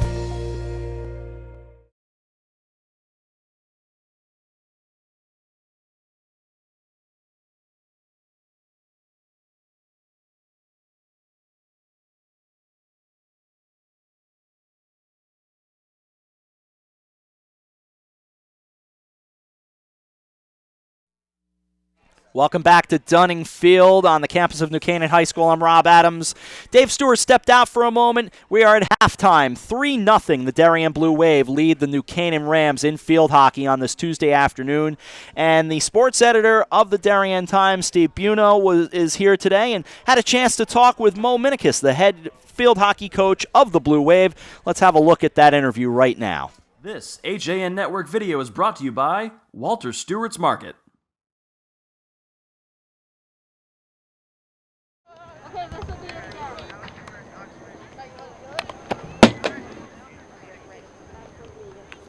Welcome back to Dunning Field on the campus of New Canaan High School. I'm Rob Adams. Dave Stewart stepped out for a moment. We are at halftime. 3-0. The Darien Blue Wave lead the New Canaan Rams in field hockey on this Tuesday afternoon. And the sports editor of the Darien Times, Steve Buno, is here today and had a chance to talk with Mo Minikis, the head field hockey coach of the Blue Wave. Let's have a look at that interview right now. This HAN Network video is brought to you by Walter Stewart's Market.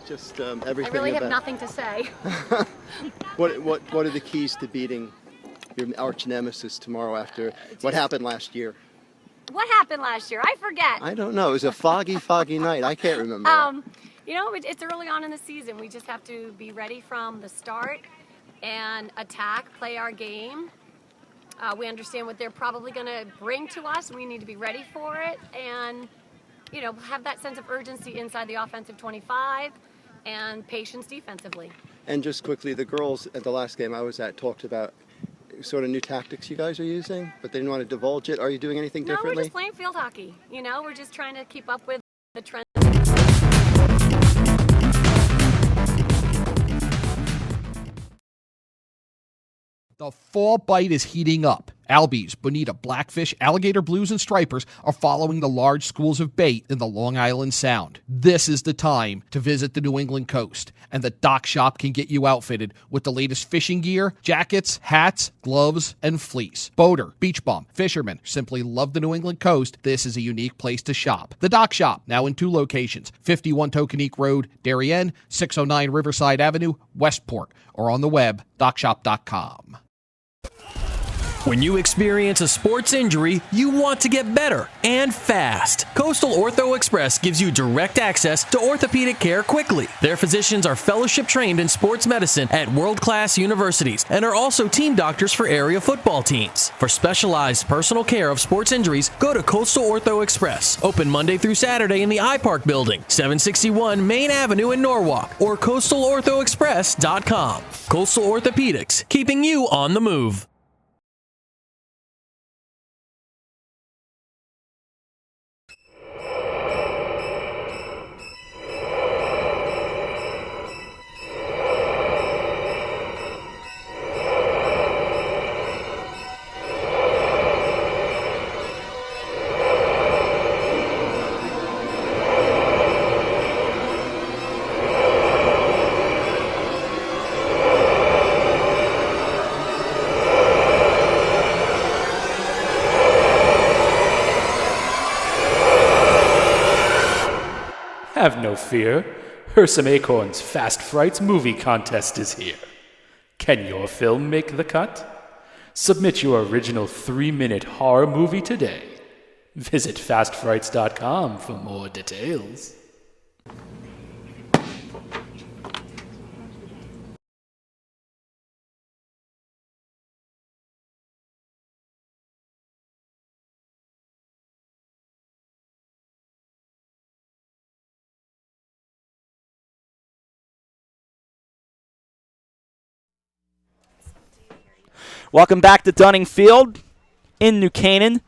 Just everything. I really have nothing to say. What are the keys to beating your arch nemesis tomorrow after what happened last year? What happened last year? I forget. I don't know. It was a foggy night. I can't remember. It's early on in the season. We just have to be ready from the start and attack, play our game. We understand what they're probably going to bring to us. We need to be ready for it and, have that sense of urgency inside the offensive 25 and patience defensively. And just quickly, the girls at the last game I was at talked about sort of new tactics you guys are using, but they didn't want to divulge it. Are you doing anything differently? No, we're just playing field hockey. We're just trying to keep up with the trends. The fall bite is heating up. Albies, bonita, blackfish, alligator blues, and stripers are following the large schools of bait in the Long Island Sound. This is the time to visit the New England coast, and the Dock Shop can get you outfitted with the latest fishing gear, jackets, hats, gloves, and fleece. Boater, beach bum, fishermen simply love the New England coast. This is a unique place to shop. The Dock Shop, now in 2 locations, 51 Tokenique Road, Darien, 609 Riverside Avenue, Westport, or on the web, dockshop.com. When you experience a sports injury, you want to get better and fast. Coastal Ortho Express gives you direct access to orthopedic care quickly. Their physicians are fellowship trained in sports medicine at world-class universities and are also team doctors for area football teams. For specialized personal care of sports injuries, go to Coastal Ortho Express. Open Monday through Saturday in the iPark Building, 761 Main Avenue in Norwalk, or coastalorthoexpress.com. Coastal Orthopedics, keeping you on the move. Have no fear. Hersom Acorn's Fast Frights movie contest is here. Can your film make the cut? Submit your original 3-minute horror movie today. Visit fastfrights.com for more details. Welcome back to Dunning Field in New Canaan.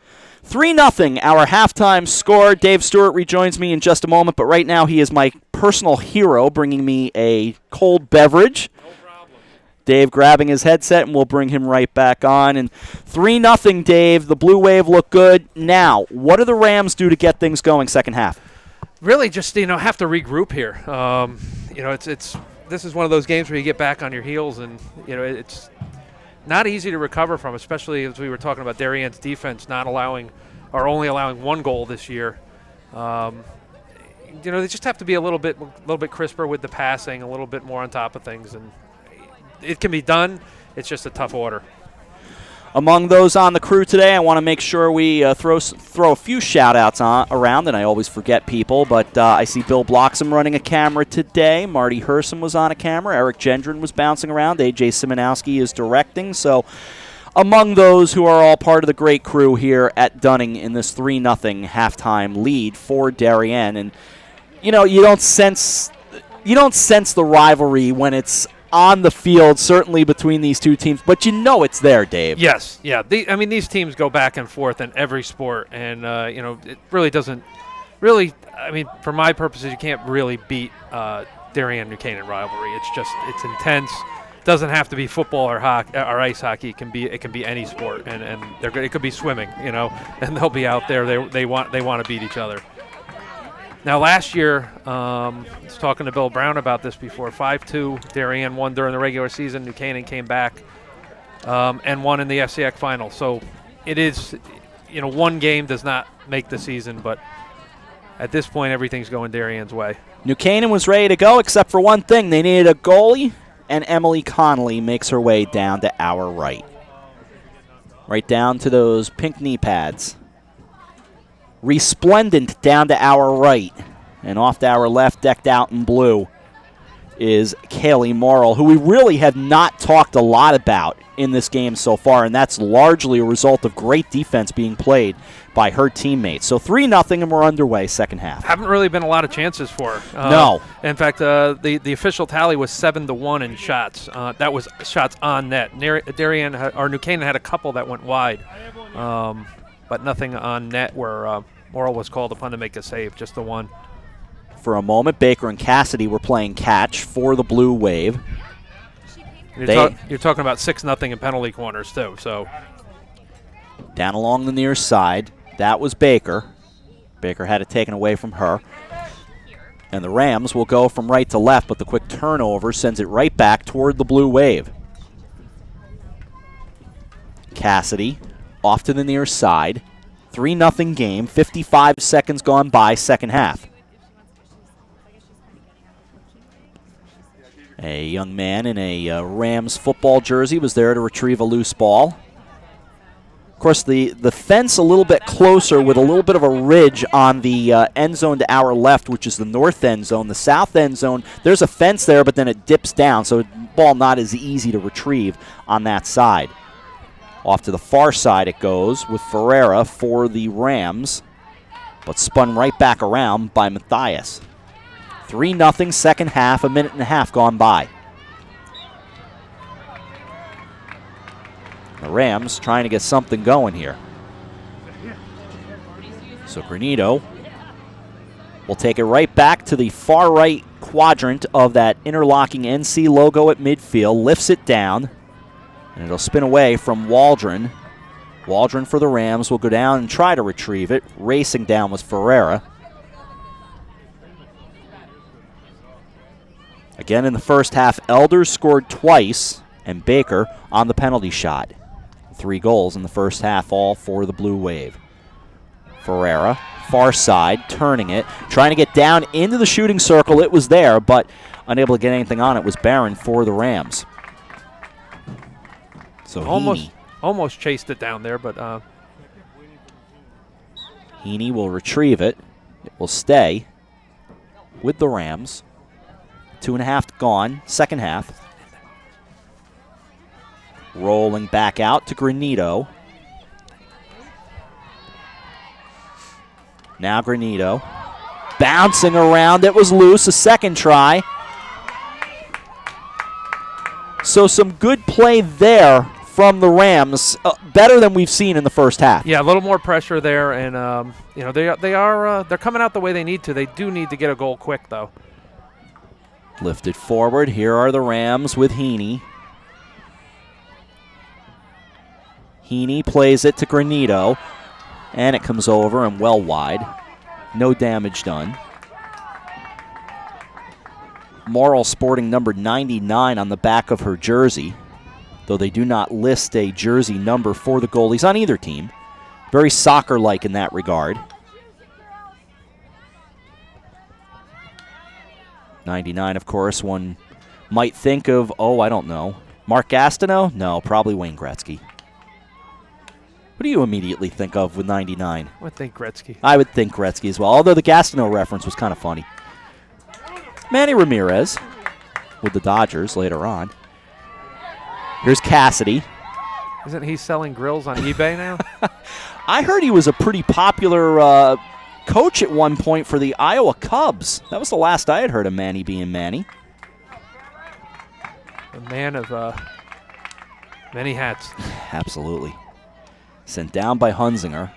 3-0, our halftime score. Dave Stewart rejoins me in just a moment, but right now he is my personal hero, bringing me a cold beverage. No problem. Dave grabbing his headset, and we'll bring him right back on. And 3-0, Dave. The Blue Wave look good. Now, what do the Rams do to get things going second half? Really just, have to regroup here. This is one of those games where you get back on your heels, and, it's not easy to recover from, especially as we were talking about Darien's defense only allowing 1 goal this year. They just have to be a little bit crisper with the passing, a little bit more on top of things, and it can be done. It's just a tough order. Among those on the crew today, I want to make sure we throw a few shout-outs around, and I always forget people, but I see Bill Bloxham running a camera today. Marty Hersom was on a camera. Eric Gendron was bouncing around. A.J. Simonowski is directing. So among those who are all part of the great crew here at Dunning in this 3-0 halftime lead for Darien. And, you don't sense the rivalry when it's on the field, certainly between these two teams, but you know it's there, Dave. Yes, yeah. These teams go back and forth in every sport, and it really doesn't. Really, for my purposes, you can't really beat Darien New Canaan rivalry. It's intense. Doesn't have to be football or ice hockey. It can be any sport, and it could be swimming, and they'll be out there. They want to beat each other. Now, last year, I was talking to Bill Brown about this before. 5-2, Darien won during the regular season. New Canaan came back and won in the FCIAC final. So it is, one game does not make the season, but at this point, everything's going Darien's way. New Canaan was ready to go, except for one thing. They needed a goalie, and Emily Connolly makes her way down to our right. Right down to those pink knee pads. Resplendent down to our right, and off to our left, decked out in blue, is Kaylee Morrill, who we really have not talked a lot about in this game so far, and that's largely a result of great defense being played by her teammates. So 3-0, and we're underway, second half. Haven't really been a lot of chances for her. No. In fact, the official tally was 7-1 in shots. That was shots on net. Darien or New Canaan had a couple that went wide. But nothing on net where Morrill was called upon to make a save, just the one. For a moment, Baker and Cassidy were playing catch for the Blue Wave. You're talking about 6-0 in penalty corners, too. So down along the near side, that was Baker. Baker had it taken away from her. And the Rams will go from right to left, but the quick turnover sends it right back toward the Blue Wave. Cassidy off to the near side. 3-0 game, 55 seconds gone by, second half. A young man in a Rams football jersey was there to retrieve a loose ball. Of course, the fence a little bit closer with a little bit of a ridge on the end zone to our left, which is the north end zone. The south end zone, there's a fence there, but then it dips down, so the ball not as easy to retrieve on that side. Off to the far side it goes with Ferreira for the Rams, but spun right back around by Matthias. 3-0 second half, a minute and a half gone by. The Rams trying to get something going here. So Granito will take it right back to the far right quadrant of that interlocking NC logo at midfield, lifts it down, and it'll spin away from Waldron. Waldron for the Rams will go down and try to retrieve it. Racing down was Ferreira. Again in the first half, Elders scored twice, and Baker on the penalty shot. 3 goals in the first half, all for the Blue Wave. Ferreira, far side, turning it, trying to get down into the shooting circle. It was there, but unable to get anything on it was Barron for the Rams. So almost chased it down there, but Heaney will retrieve it. It will stay with the Rams. 2.5 gone, second half. Rolling back out to Granito. Now Granito. Bouncing around, it was loose, a second try. So some good play there from the Rams, better than we've seen in the first half. Yeah, a little more pressure there, and they're coming out the way they need to. They do need to get a goal quick, though. Lifted forward. Here are the Rams with Heaney. Heaney plays it to Granito, and it comes over and well wide. No damage done. Morrill sporting number 99 on the back of her jersey, though they do not list a jersey number for the goalies on either team. Very soccer-like in that regard. 99, of course, one might think of, I don't know, Mark Gastineau? No, probably Wayne Gretzky. What do you immediately think of with 99? I would think Gretzky. I would think Gretzky as well, although the Gastineau reference was kind of funny. Manny Ramirez with the Dodgers later on. Here's Cassidy. Isn't he selling grills on eBay now? I heard he was a pretty popular coach at one point for the Iowa Cubs. That was the last I had heard of Manny being Manny. A man of many hats. Absolutely. Sent down by Hunzinger.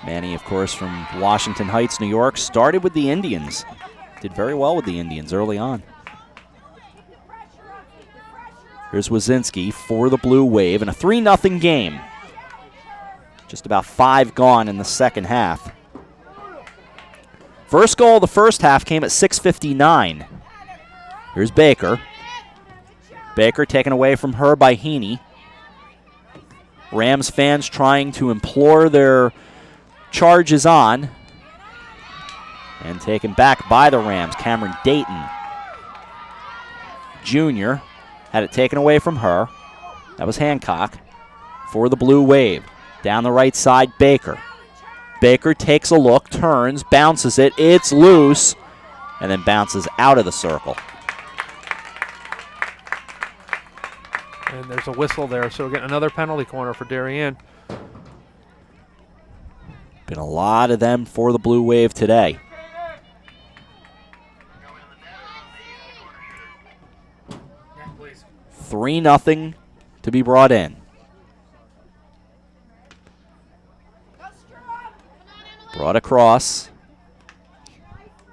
Manny, of course, from Washington Heights, New York, started with the Indians. Did very well with the Indians early on. Here's Wazinski for the Blue Wave in a 3-0 game. Just about 5 gone in the second half. First goal of the first half came at 6:59. Here's Baker. Baker taken away from her by Heaney. Rams fans trying to implore their charges on. And taken back by the Rams. Cameron Dayton Jr. had it taken away from her. That was Hancock for the Blue Wave. Down the right side, Baker. Baker takes a look, turns, bounces it. It's loose, and then bounces out of the circle. And there's a whistle there, so we're getting another penalty corner for Darien. Been a lot of them for the Blue Wave today. Please. 3-0 to be brought in. Brought across.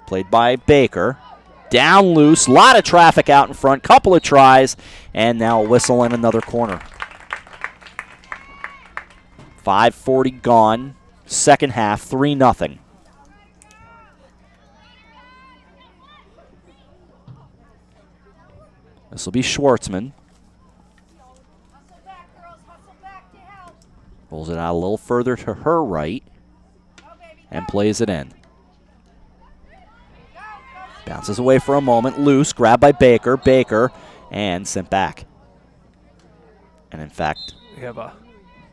Played by Baker. Down loose. Lot of traffic out in front. Couple of tries. And now a whistle in another corner. 5:40 gone. Second half. 3-0. This will be Schwartzman. Rolls it out a little further to her right. And plays it in. Bounces away for a moment. Loose. Grabbed by Baker. Baker. And sent back. And in fact,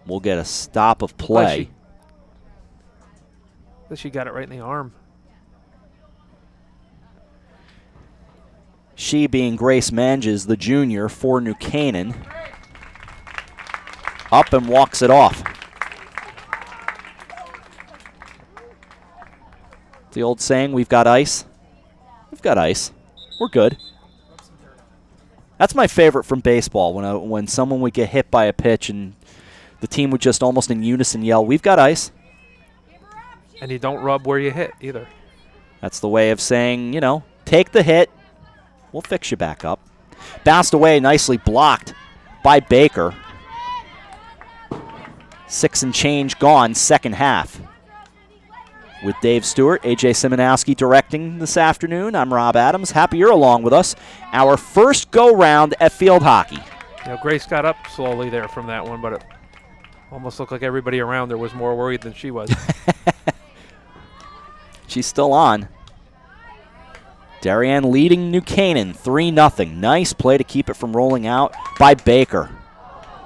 we'll get a stop of play. She got it right in the arm. She being Grace Manges, the junior for New Canaan. Up and walks it off. The old saying, we've got ice. We've got ice. We're good. That's my favorite from baseball, when someone would get hit by a pitch and the team would just almost in unison yell, we've got ice. And you don't rub where you hit either. That's the way of saying, you know, take the hit. We'll fix you back up. Bounced away, nicely blocked by Baker. 6 and change gone, second half. With Dave Stewart, AJ Simonowski directing this afternoon. I'm Rob Adams. Happy you're along with us. Our first go-round at field hockey. You know, Grace got up slowly there from that one, but it almost looked like everybody around there was more worried than she was. She's still on. Darien leading New Canaan 3-0. Nice play to keep it from rolling out by Baker.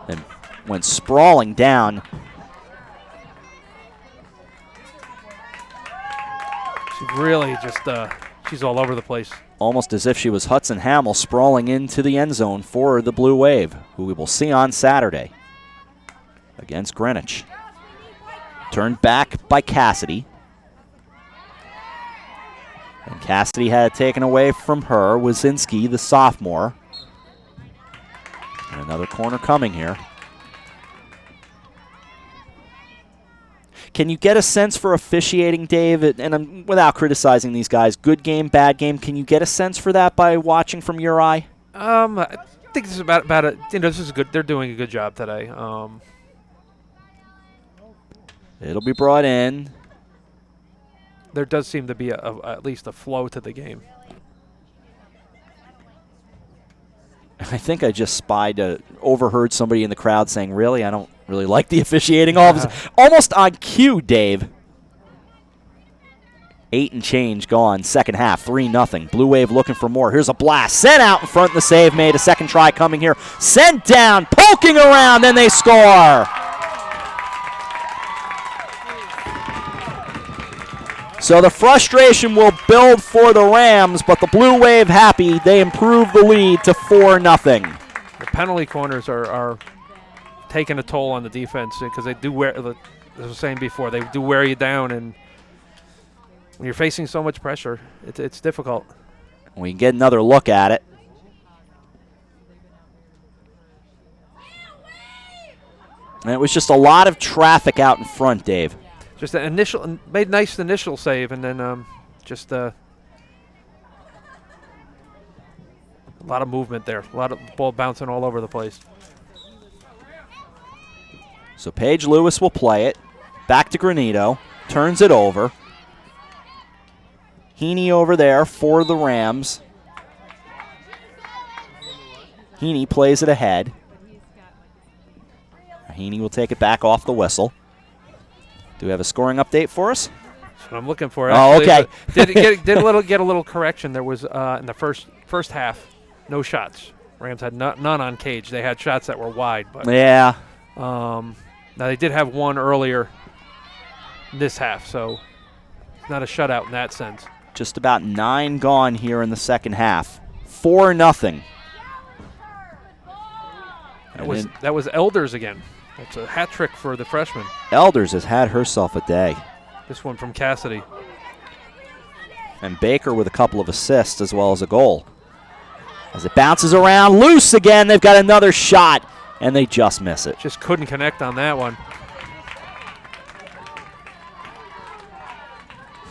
Then went sprawling down. She's really just, she's all over the place. Almost as if she was Hudson Hamill sprawling into the end zone for the Blue Wave, who we will see on Saturday against Greenwich. Turned back by Cassidy. And Cassidy had it taken away from her. Wazinski, the sophomore. And another corner coming here. Can you get a sense for officiating, Dave? And I'm, without criticizing these guys, good game, bad game, can you get a sense for that by watching from your eye? I think this is about it. You know, this is good. They're doing a good job today. It'll be brought in. There does seem to be at least a flow to the game. I think I just overheard somebody in the crowd saying, really? I don't really like the officiating. Almost on cue, Dave. 8 and change gone, second half, 3-0. Blue Wave looking for more. Here's a blast. Sent out in front, the save made. A second try coming here. Sent down, poking around, then they score. So the frustration will build for the Rams, but the Blue Wave happy. They improve the lead to 4-0. The penalty corners are taking a toll on the defense because they do wear, as I was saying before, they do wear you down, and when you're facing so much pressure, it's difficult. We can get another look at it. And it was just a lot of traffic out in front, Dave. Just an initial, made nice initial save, and then just a lot of movement there. A lot of ball bouncing all over the place. So Paige Lewis will play it. Back to Granito. Turns it over. Heaney over there for the Rams. Heaney plays it ahead. Heaney will take it back off the whistle. Do we have a scoring update for us? That's what I'm looking for. Oh, actually. okay. Did get a little correction. There was in the first half, no shots. Rams had none on cage. They had shots that were wide. But yeah. Now they did have one earlier this half, so it's not a shutout in that sense. Just about 9 gone here in the second half. 4-0. That was Elders again. That's a hat trick for the freshman. Elders has had herself a day. This one from Cassidy. And Baker with a couple of assists as well as a goal. As it bounces around, loose again. They've got another shot, and they just miss it. Just couldn't connect on that one.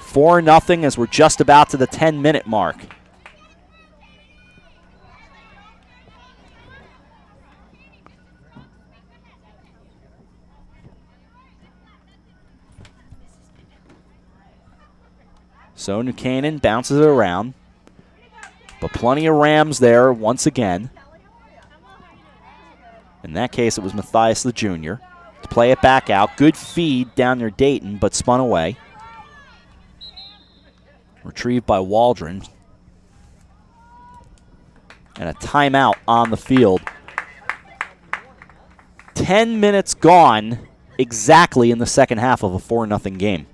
4-0 as we're just about to the 10-minute mark. So New Canaan bounces it around. But plenty of Rams there once again. In that case, it was Matthias the Jr. to play it back out. Good feed down near Dayton, but spun away. Retrieved by Waldron. And a timeout on the field. 10 minutes gone exactly in the second half of a 4-0 game.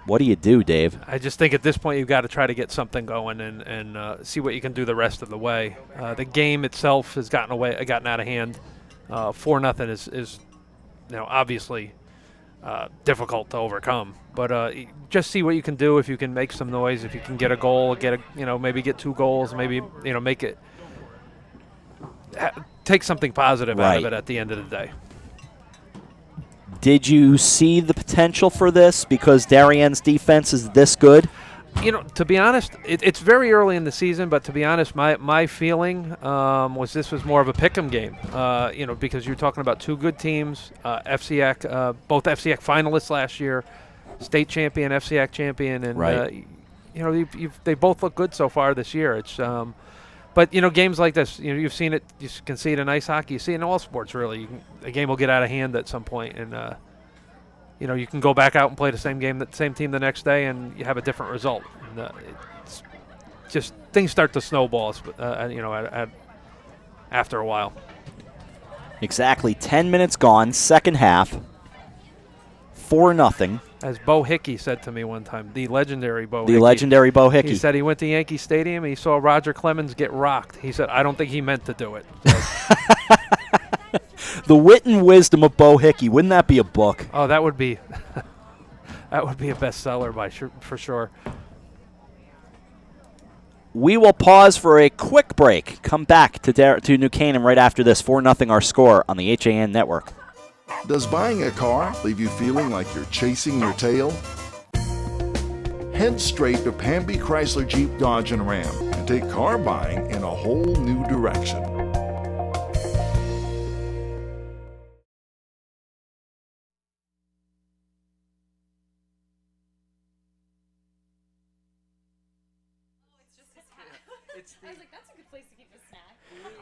What do you do, Dave? I just think at this point you've got to try to get something going and see what you can do the rest of the way. The game itself has gotten out of hand. 4-0 is obviously difficult to overcome. But just see what you can do. If you can make some noise, if you can get a goal, maybe get 2 goals, maybe make it take something positive out of it at the end of the day. Did you see the potential for this because Darien's defense is this good? To be honest, it's very early in the season, but to be honest, my feeling was this was more of a pick'em game. Because you're talking about 2 good teams, FCIAC, both FCIAC finalists last year, state champion, FCIAC champion, and right. They both look good so far this year. It's but games like this, you've seen it. You can see it in ice hockey. You see it in all sports, really. A game will get out of hand at some point, and you can go back out and play the same team the next day, and you have a different result. And, it's just things start to snowball, after a while. Exactly 10 minutes gone, second half. 4-0. As Bo Hickey said to me one time, the legendary Bo Hickey. He said he went to Yankee Stadium and he saw Roger Clemens get rocked. He said, I don't think he meant to do it. So. The wit and wisdom of Bo Hickey. Wouldn't that be a book? Oh, that would be a bestseller for sure. We will pause for a quick break. Come back to New Canaan right after this. 4-0 our score on the HAN Network. Does buying a car leave you feeling like you're chasing your tail? Head straight to Pamby Chrysler Jeep Dodge and Ram and take car buying in a whole new direction.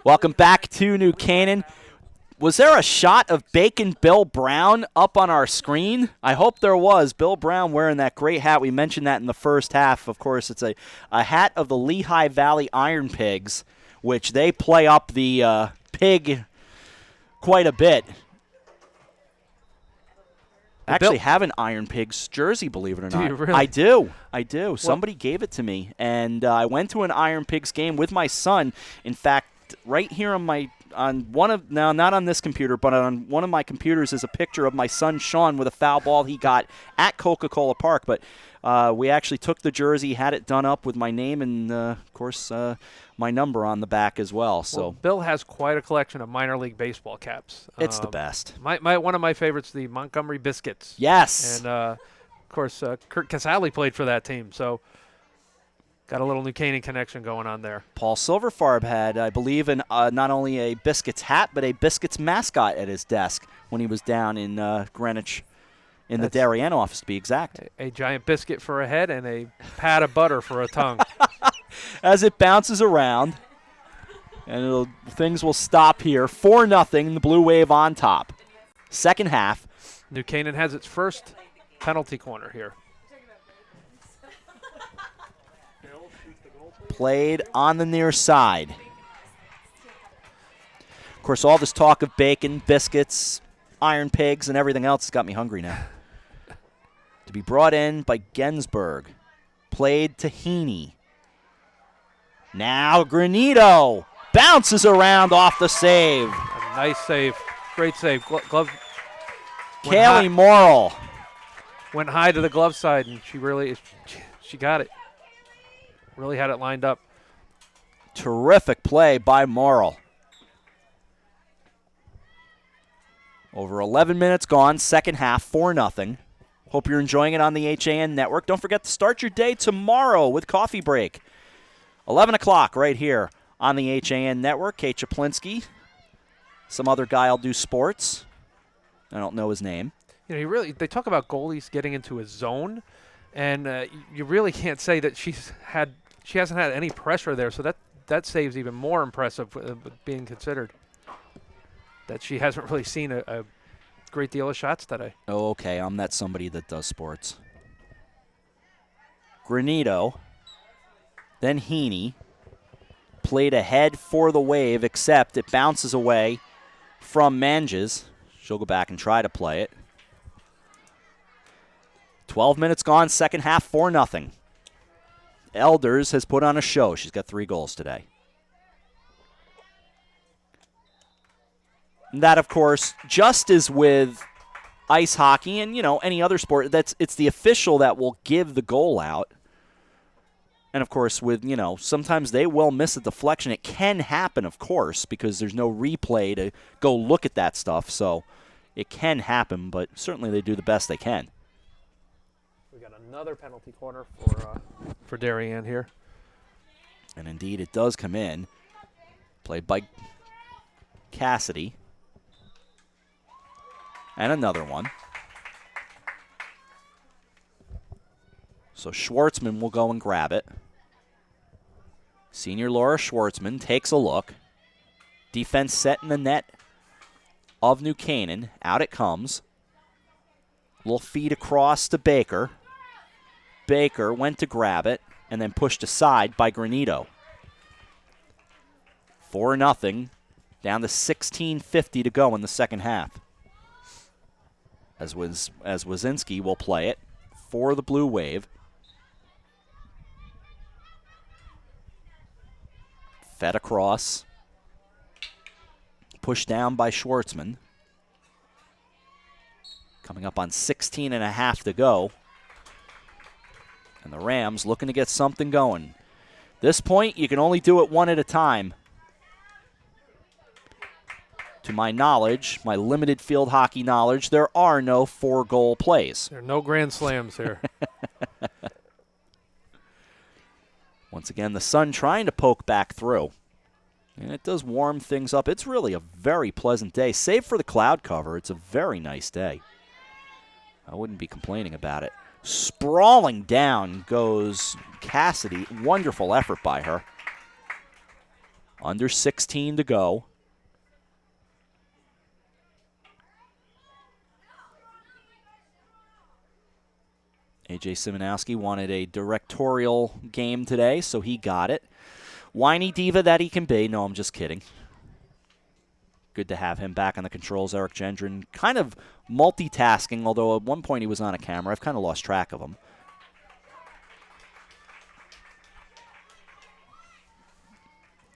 Welcome back to New Canaan. Was there a shot of Bacon Bill Brown up on our screen? I hope there was. Bill Brown wearing that great hat. We mentioned that in the first half. Of course, it's a hat of the Lehigh Valley Iron Pigs, which they play up the pig quite a bit. I actually have an Iron Pigs jersey, believe it or not. Do you really? I do. Somebody gave it to me, and I went to an Iron Pigs game with my son. In fact, right here on my on one of now not on this computer, but on one of my computers is a picture of my son Sean with a foul ball he got at Coca-Cola Park. But we actually took the jersey, had it done up with my name and, of course, my number on the back as well. So Bill has quite a collection of minor league baseball caps. It's the best. One of my favorites, the Montgomery Biscuits. Yes. And, of course, Kurt Casale played for that team. So got a little New Canaan connection going on there. Paul Silverfarb had, I believe, not only a Biscuits hat, but a Biscuits mascot at his desk when he was down in Greenwich, in the Darien office, to be exact. A giant biscuit for a head and a pat of butter for a tongue. As it bounces around, and things will stop here. 4-0, the Blue Wave on top. Second half. New Canaan has its first penalty corner here. Played on the near side. Of course, all this talk of bacon, biscuits, iron pigs, and everything else has got me hungry now. To be brought in by Gensberg. Played to Heaney. Now Granito bounces around off the save. A nice save. Great save. Glove. Kaylee Morrill. Went high to the glove side, and she got it. Really had it lined up. Terrific play by Morrill. Over 11 minutes gone, second half, 4-0. Hope you're enjoying it on the HAN Network. Don't forget to start your day tomorrow with Coffee Break. 11 o'clock right here on the HAN Network. Kate Chaplinsky. Some other guy will do sports. I don't know his name. You know, they talk about goalies getting into a zone, and you really can't say that she hasn't had any pressure there, so that save's even more impressive being considered that she hasn't really seen a great deal of shots today. Oh, okay. I'm that somebody that does sports. Granito, then Heaney, played ahead for the Wave, except it bounces away from Manges. She'll go back and try to play it. 12 minutes gone, second half, 4-0. Elders has put on a show. She's got 3 goals today. And that, of course, just as with ice hockey and, any other sport, it's the official that will give the goal out. And, of course, with, sometimes they will miss a deflection. It can happen, of course, because there's no replay to go look at that stuff. So it can happen, but certainly they do the best they can. We got another penalty corner for Darien here. And, indeed, it does come in. Played by Cassidy. And another one. So Schwartzman will go and grab it. Senior Laura Schwartzman takes a look. Defense set in the net of New Canaan. Out it comes. Little feed across to Baker. Baker went to grab it and then pushed aside by Granito. 4-0. Down to 16:50 to go in the second half. As Wazinski will play it for the Blue Wave. Fed across. Pushed down by Schwartzman. Coming up on 16.5 to go. And the Rams looking to get something going. This point, you can only do it one at a time. To my knowledge, my limited field hockey knowledge, there are no 4-goal plays. There are no grand slams here. Once again, the sun trying to poke back through. And it does warm things up. It's really a very pleasant day. Save for the cloud cover, it's a very nice day. I wouldn't be complaining about it. Sprawling down goes Cassidy. Wonderful effort by her. Under 16 to go. A.J. Simonowski wanted a directorial game today, so he got it. Whiny diva that he can be. No, I'm just kidding. Good to have him back on the controls. Eric Gendron kind of multitasking, although at one point he was on a camera. I've kind of lost track of him.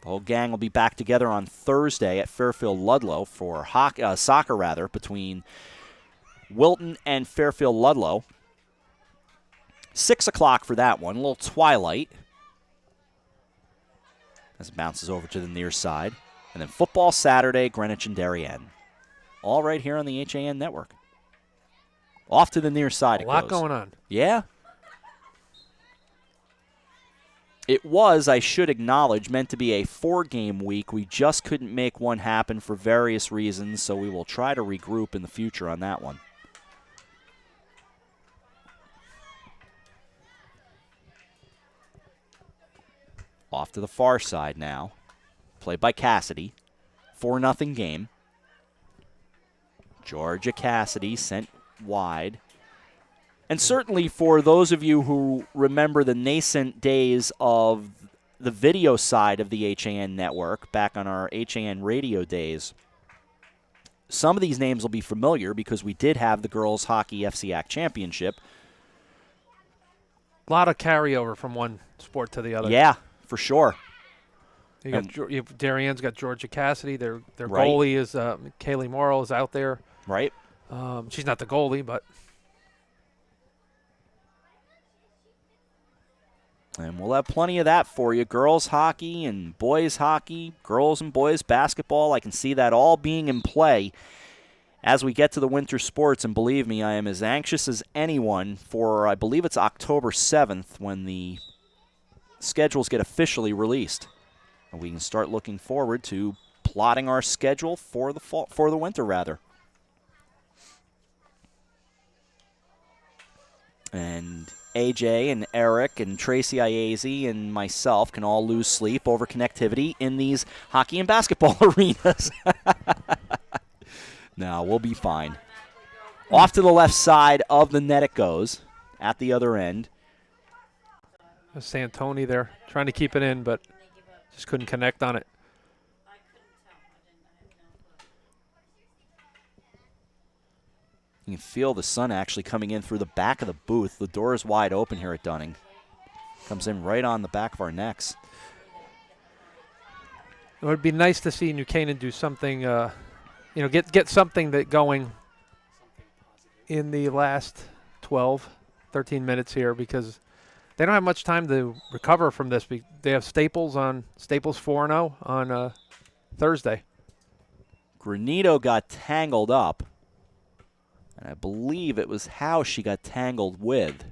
The whole gang will be back together on Thursday at Fairfield Ludlow for soccer between Wilton and Fairfield Ludlow. 6 o'clock for that one, a little twilight as it bounces over to the near side. And then football Saturday, Greenwich and Darien. All right here on the HAN network. Off to the near side it goes. A lot going on. Yeah. It was, I should acknowledge, meant to be a 4-game week. We just couldn't make one happen for various reasons, so we will try to regroup in the future on that one. Off to the far side now. Played by Cassidy. 4-0 game. Georgia Cassidy sent wide. And certainly for those of you who remember the nascent days of the video side of the HAN network, back on our HAN radio days, some of these names will be familiar because we did have the girls hockey FCIAC championship. A lot of carryover from one sport to the other. Yeah, for sure. Darien's got Georgia Cassidy. Their right. goalie is Kaylee Morrow is out there. Right. She's not the goalie, but. And we'll have plenty of that for you. Girls hockey and boys hockey, girls and boys basketball. I can see that all being in play as we get to the winter sports. And believe me, I am as anxious as anyone for, I believe it's October 7th when the schedules get officially released. And we can start looking forward to plotting our schedule for the fall, for the winter, rather. And AJ and Eric and Tracy Iazi and myself can all lose sleep over connectivity in these hockey and basketball arenas. No, we'll be fine. Off to the left side of the net it goes at the other end. Santoni there trying to keep it in, but just couldn't connect on it. You can feel the sun actually coming in through the back of the booth. The door is wide open here at Dunning. Comes in right on the back of our necks. It would be nice to see New Canaan do something, get something that going in the last 12, 13 minutes here because they don't have much time to recover from this. They have Staples 4-0 on Thursday. Granito got tangled up. And I believe it was how she got tangled with.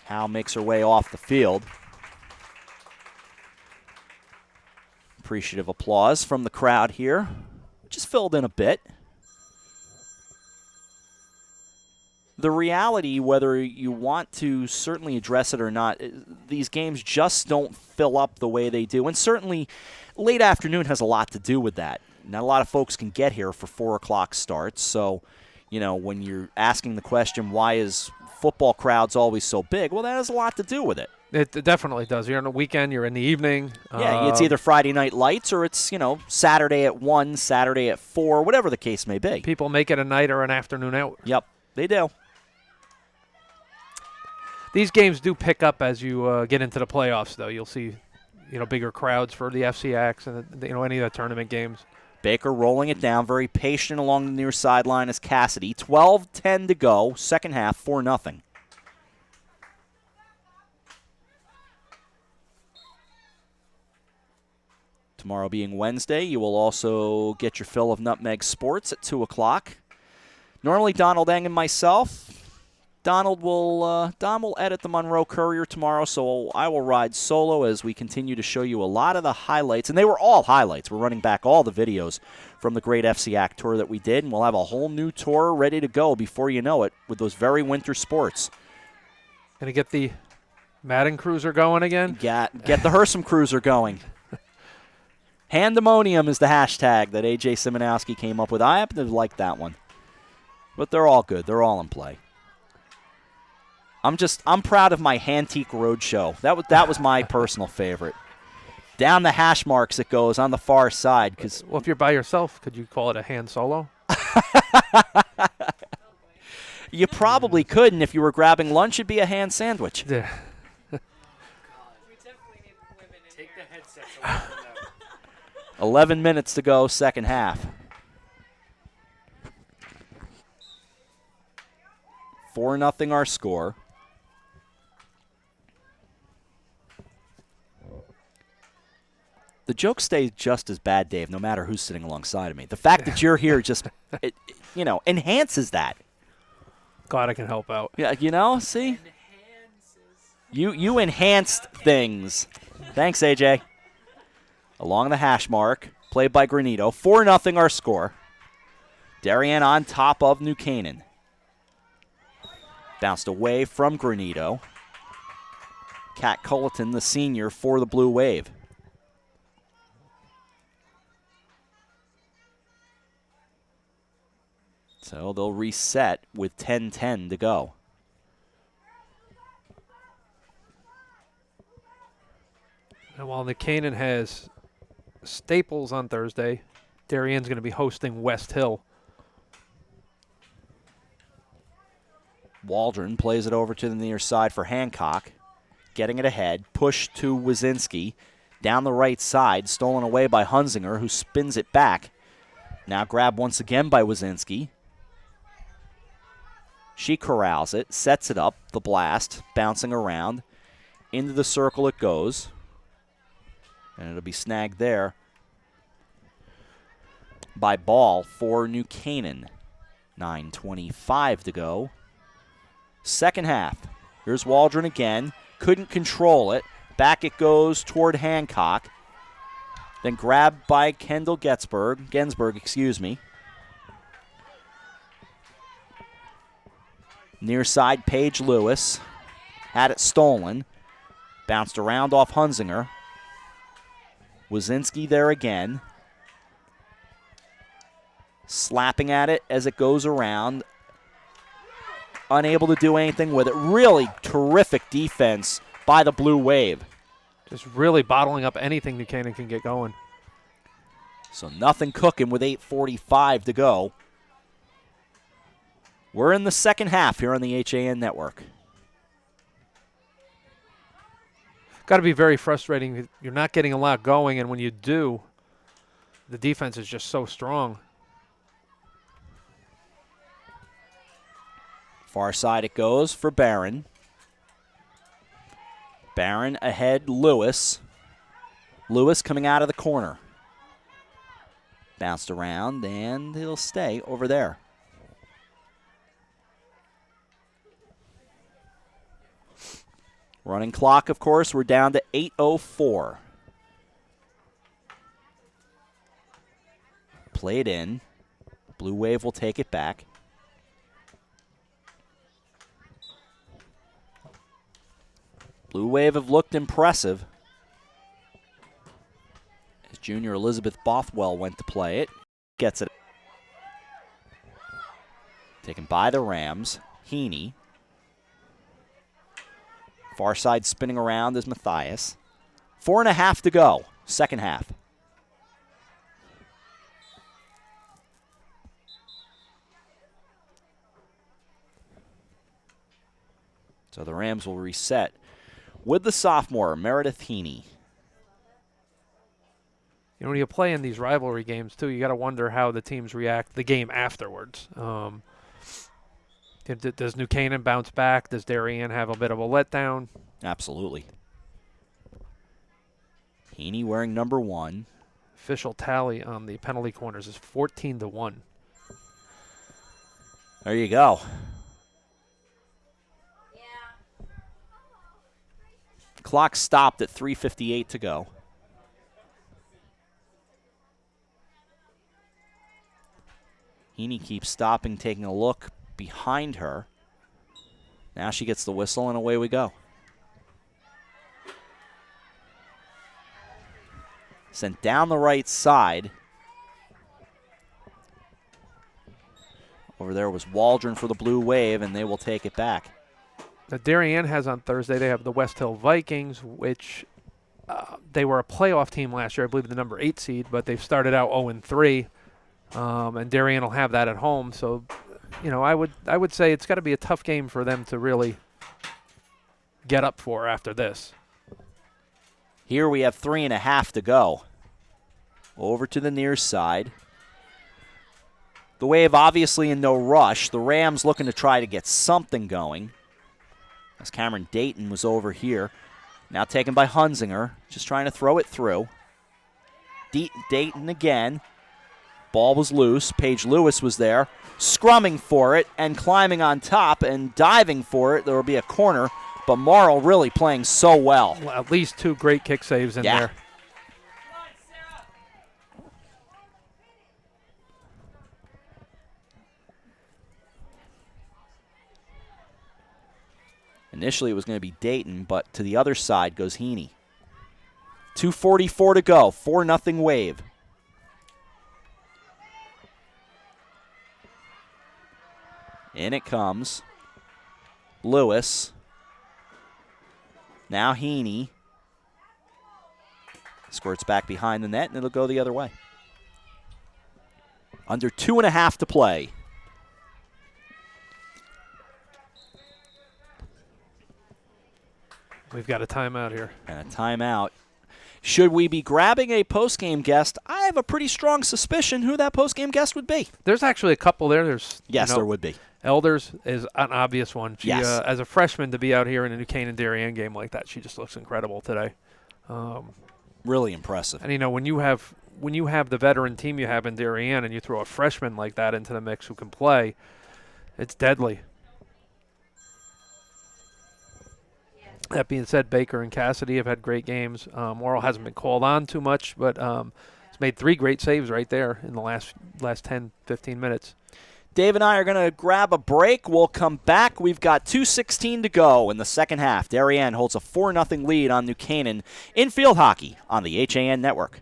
Howe makes her way off the field. Appreciative applause from the crowd here, which is filled in a bit. The reality, whether you want to certainly address it or not, these games just don't fill up the way they do. And certainly late afternoon has a lot to do with that. Not a lot of folks can get here for 4 o'clock starts. So, when you're asking the question, why is football crowds always so big? Well, that has a lot to do with it. It definitely does. You're on a weekend, you're in the evening. Yeah, it's either Friday night lights or it's, Saturday at 1, Saturday at 4, whatever the case may be. People make it a night or an afternoon out. Yep, they do. These games do pick up as you get into the playoffs, though. You'll see, bigger crowds for the FCIACs and any of the tournament games. Baker rolling it down, very patient along the near sideline as Cassidy. 12:10 to go, second half, 4-0. Tomorrow being Wednesday, you will also get your fill of Nutmeg Sports at 2 o'clock. Normally Donald Eng and myself. Don will edit the Monroe Courier tomorrow, so I will ride solo as we continue to show you a lot of the highlights. And they were all highlights. We're running back all the videos from the great FCIAC tour that we did, and we'll have a whole new tour ready to go before you know it with those very winter sports. Gonna get the Madden Cruiser going again? Get the Hersom Cruiser going. Handemonium is the hashtag that A.J. Simonowski came up with. I happen to like that one. But they're all good. They're all in play. I'm proud of my Hantique Roadshow. That was my personal favorite. Down the hash marks it goes on the far side. Well, if you're by yourself, could you call it a hand solo? You probably could, and if you were grabbing lunch, it'd be a hand sandwich. Yeah. 6. 11 minutes to go, second half. 4-0 our score. The jokes stay just as bad, Dave, no matter who's sitting alongside of me. The fact that you're here just, enhances that. Glad I can help out. Yeah, see? You enhanced things. Thanks, AJ. Along the hash mark, played by Granito. 4-0 our score. Darien on top of New Canaan. Bounced away from Granito. Kat Culleton, the senior, for the Blue Wave. So they'll reset with 10:10 to go. And while New Canaan has Staples on Thursday, Darien's going to be hosting West Hill. Waldron plays it over to the near side for Hancock. Getting it ahead. Push to Wazinski. Down the right side. Stolen away by Hunzinger, who spins it back. Now grabbed once again by Wazinski. She corrals it. Sets it up. The blast. Bouncing around. Into the circle it goes. And it'll be snagged there by Ball for New Canaan. 9:25 to go. Second half. Here's Waldron again. Couldn't control it. Back it goes toward Hancock. Then grabbed by Kendall Gensberg. Near side, Paige Lewis. Had it stolen. Bounced around off Hunzinger. Wazinski there again. Slapping at it as it goes around. Unable to do anything with it. Really terrific defense by the Blue Wave. Just really bottling up anything New Canaan can get going. So nothing cooking with 8:45 to go. We're in the second half here on the HAN Network. Got to be very frustrating. You're not getting a lot going, and when you do, the defense is just so strong. Far side it goes for Barron. Barron ahead, Lewis. Lewis coming out of the corner. Bounced around, and he'll stay over there. Running clock, of course, we're down to 8:04. Played in. Blue Wave will take it back. Blue Wave have looked impressive. As junior Elizabeth Bothwell went to play it. Gets it. Taken by the Rams. Heaney. Far side spinning around is Matthias. 4.5 to go, second half. So the Rams will reset with the sophomore, Meredith Heaney. When you play in these rivalry games, too, you got to wonder how the teams react the game afterwards. Does New Canaan bounce back? Does Darien have a bit of a letdown? Absolutely. Heaney wearing number 1. Official tally on the penalty corners is 14-1. There you go. Clock stopped at 3:58 to go. Heaney keeps stopping, taking a look behind her. Now she gets the whistle, and away we go. Sent down the right side. Over there was Waldron for the Blue Wave, and they will take it back. Now, Darien has on Thursday, they have the West Hill Vikings, which they were a playoff team last year, I believe the number 8 seed, but they've started out 0-3, and Darien will have that at home. So, I would say it's got to be a tough game for them to really get up for after this. Here we have 3.5 to go. Over to the near side. The Wave obviously in no rush. The Rams looking to try to get something going. As Cameron Dayton was over here. Now taken by Hunzinger. Just trying to throw it through. Dayton again. Ball was loose. Paige Lewis was there. Scrumming for it and climbing on top and diving for it. There will be a corner. But Morrow really playing so well. At least 2 great kick saves in there. Initially, it was going to be Dayton, but to the other side goes Heaney. 2:44 to go. 4-0 Wave. In it comes. Lewis. Now Heaney. Squirts back behind the net, and it'll go the other way. Under 2.5 to play. We've got a timeout here. And a timeout. Should we be grabbing a postgame guest? I have a pretty strong suspicion who that postgame guest would be. There's actually a couple there. Yes, there would be. Elders is an obvious one. She, yes. As a freshman, to be out here in a new Canaan Darien game like that, she just looks incredible today. Really impressive. And when you have the veteran team you have in Darien, and you throw a freshman like that into the mix who can play, it's deadly. That being said, Baker and Cassidy have had great games. Morrow hasn't been called on too much, but he's made 3 great saves right there in the last 10, 15 minutes. Dave and I are going to grab a break. We'll come back. We've got 2:16 to go in the second half. Darien holds a 4-0 lead on New Canaan in field hockey on the HAN Network.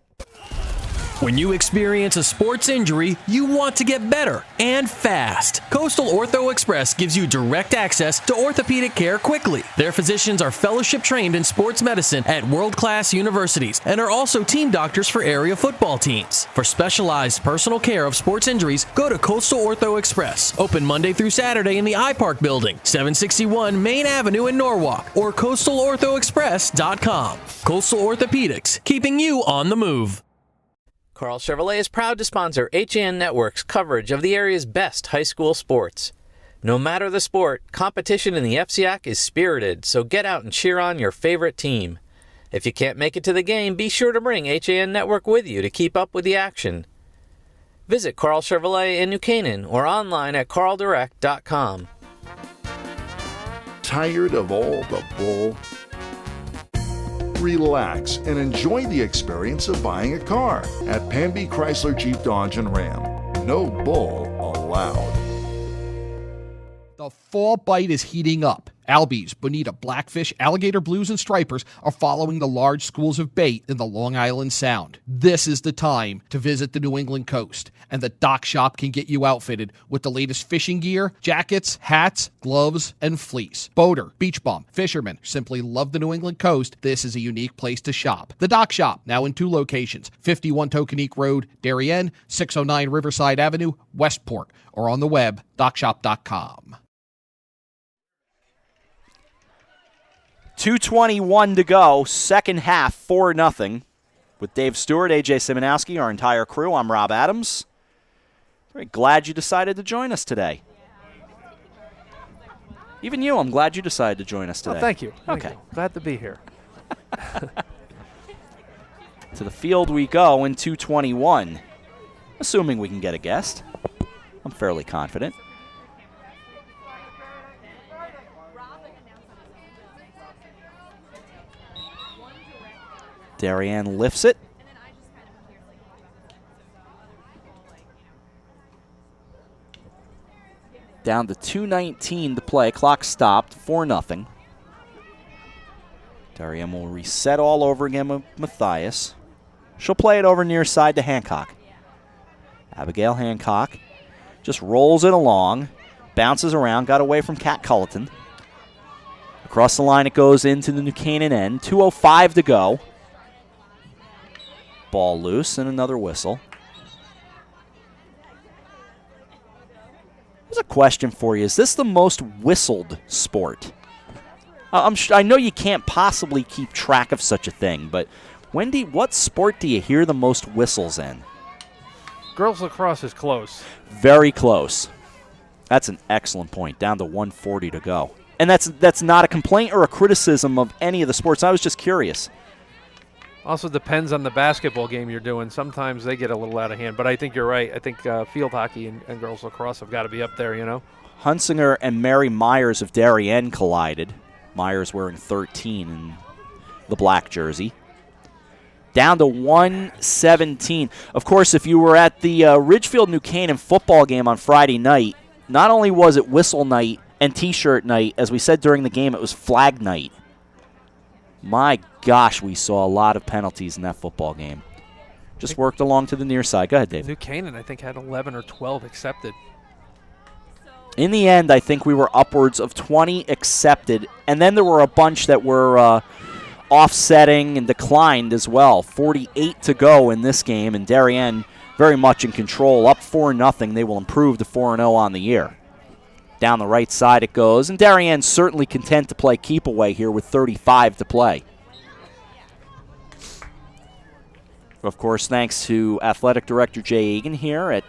When you experience a sports injury, you want to get better and fast. Coastal Ortho Express gives you direct access to orthopedic care quickly. Their physicians are fellowship trained in sports medicine at world-class universities and are also team doctors for area football teams. For specialized personal care of sports injuries, go to Coastal Ortho Express. Open Monday through Saturday in the iPark building, 761 Main Avenue in Norwalk, or coastalorthoexpress.com. Coastal Orthopedics, keeping you on the move. Carl Chevrolet is proud to sponsor HAN Network's coverage of the area's best high school sports. No matter the sport, competition in the FCIAC is spirited, so get out and cheer on your favorite team. If you can't make it to the game, be sure to bring HAN Network with you to keep up with the action. Visit Carl Chevrolet in New Canaan or online at carldirect.com. Tired of all the bull? Relax and enjoy the experience of buying a car at Pamby Chrysler Jeep Dodge and Ram. No bull allowed. The fall bite is heating up. Albies, bonita, blackfish, alligator blues, and stripers are following the large schools of bait in the Long Island Sound. This is the time to visit the New England coast, and the Dock Shop can get you outfitted with the latest fishing gear, jackets, hats, gloves, and fleece. Boater, beach bum, fishermen simply love the New England coast. This is a unique place to shop. The Dock Shop, now in 2 locations, 51 Tokenique Road, Darien, 609 Riverside Avenue, Westport, or on the web, dockshop.com. 2:21 to go, second half, 4-0. With Dave Stewart, AJ Simonowski, our entire crew, I'm Rob Adams. Very glad you decided to join us today. Even you, I'm glad you decided to join us today. Oh, thank you. Thank okay. you. Glad to be here. To the field we go in 2:21, assuming we can get a guest. I'm fairly confident. Darien lifts it. Down to 2:19 to play. Clock stopped. 4-0. Darien will reset all over again with Matthias. She'll play it over near side to Hancock. Abigail Hancock just rolls it along. Bounces around. Got away from Kat Culleton. Across the line it goes into the New Canaan end. 2:05 to go. Ball loose and another whistle. Here's a question for you. Is this the most whistled sport I know you can't possibly keep track of such a thing, but Wendy, what sport do you hear the most whistles in? Girls lacrosse is close. Very close. That's an excellent point. Down to 1:40 to go. And that's not a complaint or a criticism of any of the sports. I was just curious. Also depends on the basketball game you're doing. Sometimes they get a little out of hand, but I think you're right. I think field hockey and girls lacrosse have got to be up there, you know. Hunsinger and Mary Myers of Darien collided. Myers wearing 13 in the black jersey. Down to 117. Of course, if you were at the Ridgefield-New Canaan football game on Friday night, not only was it whistle night and T-shirt night, as we said during the game, it was flag night. My gosh, we saw a lot of penalties in that football game. Just worked along to the near side. Go ahead, Dave. New Canaan, I think, had 11 or 12 accepted. In the end, I think we were upwards of 20 accepted, and then there were a bunch that were offsetting and declined as well. 48 to go in this game, and Darien very much in control, up 4-0. They will improve to 4-0 on the year. Down the right side it goes, and Darien certainly content to play keep away here with 35 to play. Of course, thanks to Athletic Director Jay Egan here at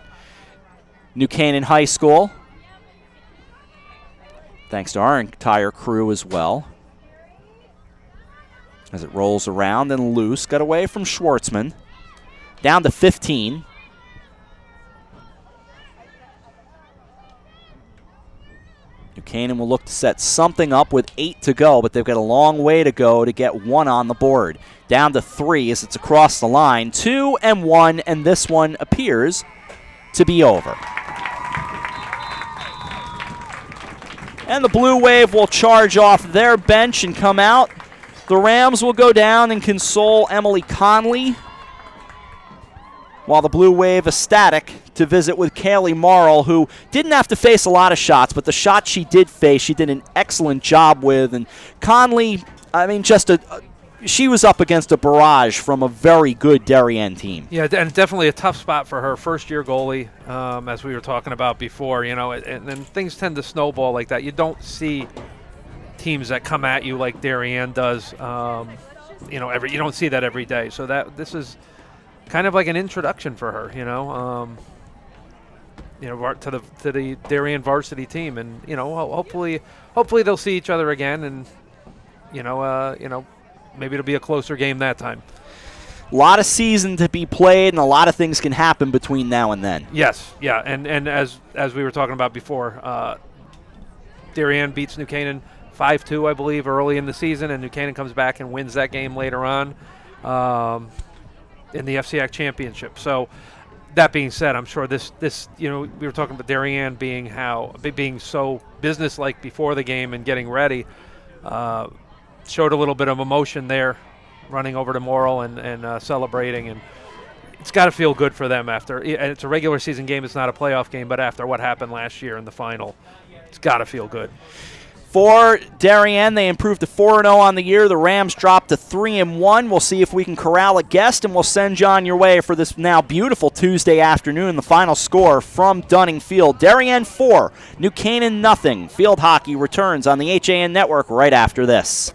New Canaan High School. Thanks to our entire crew as well. As it rolls around and loose, got away from Schwartzman. Down to 15. New Canaan will look to set something up with 8 to go, but they've got a long way to go to get 1 on the board. Down to 3 as it's across the line. 2 and 1, and this one appears to be over. And the Blue Wave will charge off their bench and come out. The Rams will go down and console Emily Conley, while the Blue Wave ecstatic to visit with Kaylee Morrill, who didn't have to face a lot of shots, but the shots she did face, she did an excellent job with. And Conley, I mean, she was up against a barrage from a very good Darien team. Yeah, and definitely a tough spot for her. First-year goalie, as we were talking about before, you know, and then things tend to snowball like that. You don't see teams that come at you like Darien does, you know, you don't see that every day. So this is kind of like an introduction for her, you know, to the Darien varsity team, and you know, hopefully they'll see each other again, and you know, maybe it'll be a closer game that time. A lot of season to be played, and a lot of things can happen between now and then. Yes, yeah, and as we were talking about before, Darien beats New Canaan 5-2, I believe, early in the season, and New Canaan comes back and wins that game later on in the FCIAC championship. So that being said, I'm sure this you know, we were talking about Darien being so businesslike before the game and getting ready, showed a little bit of emotion there, running over to Morrill and celebrating, and it's got to feel good for them after. It's a regular season game, it's not a playoff game, but after what happened last year in the final, it's got to feel good. For Darien, they improved to 4-0 on the year. The Rams dropped to 3-1. We'll see if we can corral a guest, and we'll send you on your way for this now beautiful Tuesday afternoon. The final score from Dunning Field: Darien 4, New Canaan 0. Field hockey returns on the HAN Network right after this.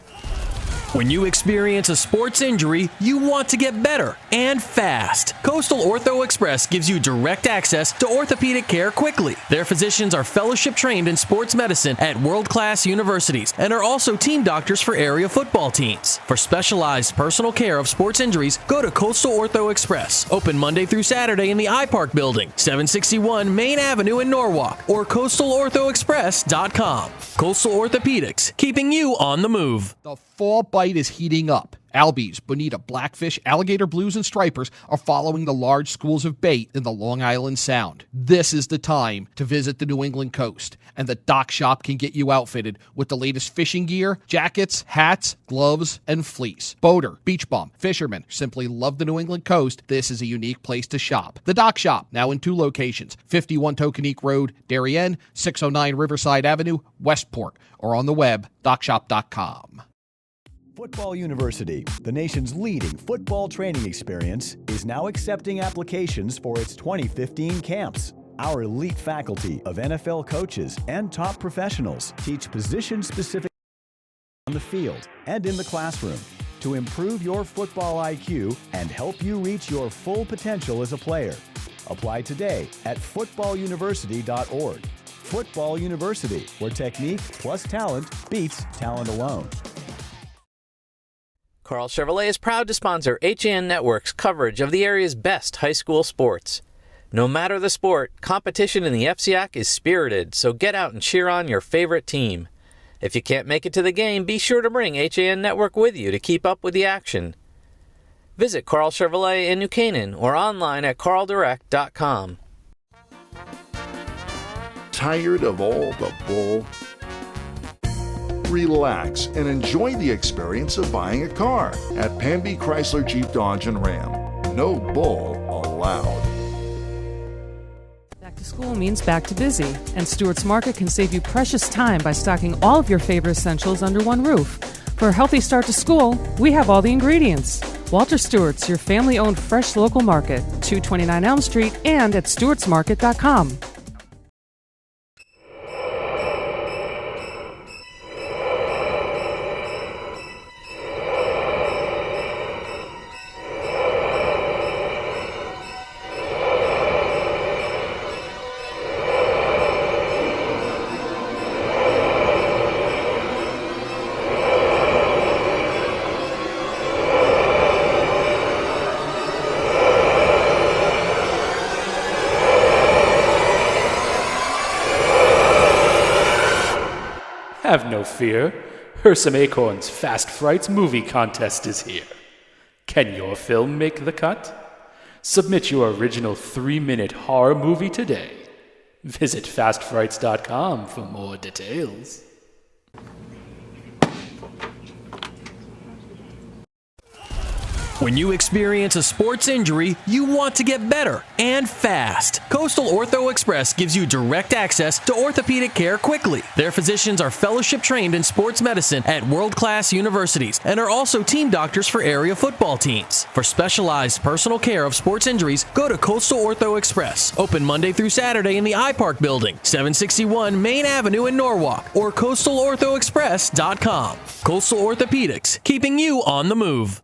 When you experience a sports injury, you want to get better and fast. Coastal Ortho Express gives you direct access to orthopedic care quickly. Their physicians are fellowship trained in sports medicine at world-class universities and are also team doctors for area football teams. For specialized personal care of sports injuries, go to Coastal Ortho Express. Open Monday through Saturday in the iPark building, 761 Main Avenue in Norwalk, or coastalorthoexpress.com. Coastal Orthopedics, keeping you on the move. The fall bite is heating up. Albies, bonita, blackfish, alligator blues, and stripers are following the large schools of bait in the Long Island Sound. This is the time to visit the New England coast, and the Dock Shop can get you outfitted with the latest fishing gear, jackets, hats, gloves, and fleece. Boater, beach bum, fishermen simply love the New England coast. This is a unique place to shop. The Dock Shop, now in 2 locations, 51 Tokenique Road, Darien, 609 Riverside Avenue, Westport, or on the web, dockshop.com. Football University, the nation's leading football training experience, is now accepting applications for its 2015 camps. Our elite faculty of NFL coaches and top professionals teach position-specific on the field and in the classroom to improve your football IQ and help you reach your full potential as a player. Apply today at footballuniversity.org. Football University, where technique plus talent beats talent alone. Carl Chevrolet is proud to sponsor HAN Network's coverage of the area's best high school sports. No matter the sport, competition in the FCIAC is spirited, so get out and cheer on your favorite team. If you can't make it to the game, be sure to bring HAN Network with you to keep up with the action. Visit Carl Chevrolet in New Canaan or online at carldirect.com. Tired of all the bull? Relax and enjoy the experience of buying a car at Pamby Chrysler Jeep Dodge and Ram. No bull allowed. Back to school means back to busy, and Stewart's Market can save you precious time by stocking all of your favorite essentials under one roof. For a healthy start to school, we have all the ingredients. Walter Stewart's, your family-owned fresh local market, 229 Elm Street and at stewartsmarket.com. Have no fear. Hersom Acorn's Fast Frights movie contest is here. Can your film make the cut? Submit your original 3-minute horror movie today. Visit fastfrights.com for more details. When you experience a sports injury, you want to get better and fast. Coastal Ortho Express gives you direct access to orthopedic care quickly. Their physicians are fellowship trained in sports medicine at world-class universities and are also team doctors for area football teams. For specialized personal care of sports injuries, go to Coastal Ortho Express. Open Monday through Saturday in the iPark Building, 761 Main Avenue in Norwalk, or coastalorthoexpress.com. Coastal Orthopedics, keeping you on the move.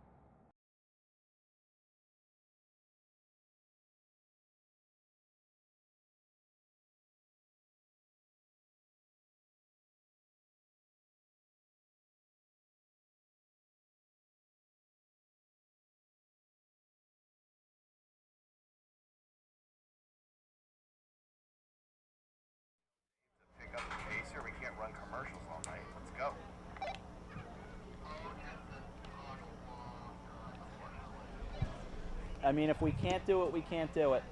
I mean, if we can't do it, we can't do it.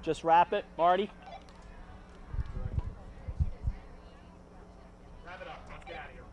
Just wrap it, Marty. Wrap it up. Let's get out of here.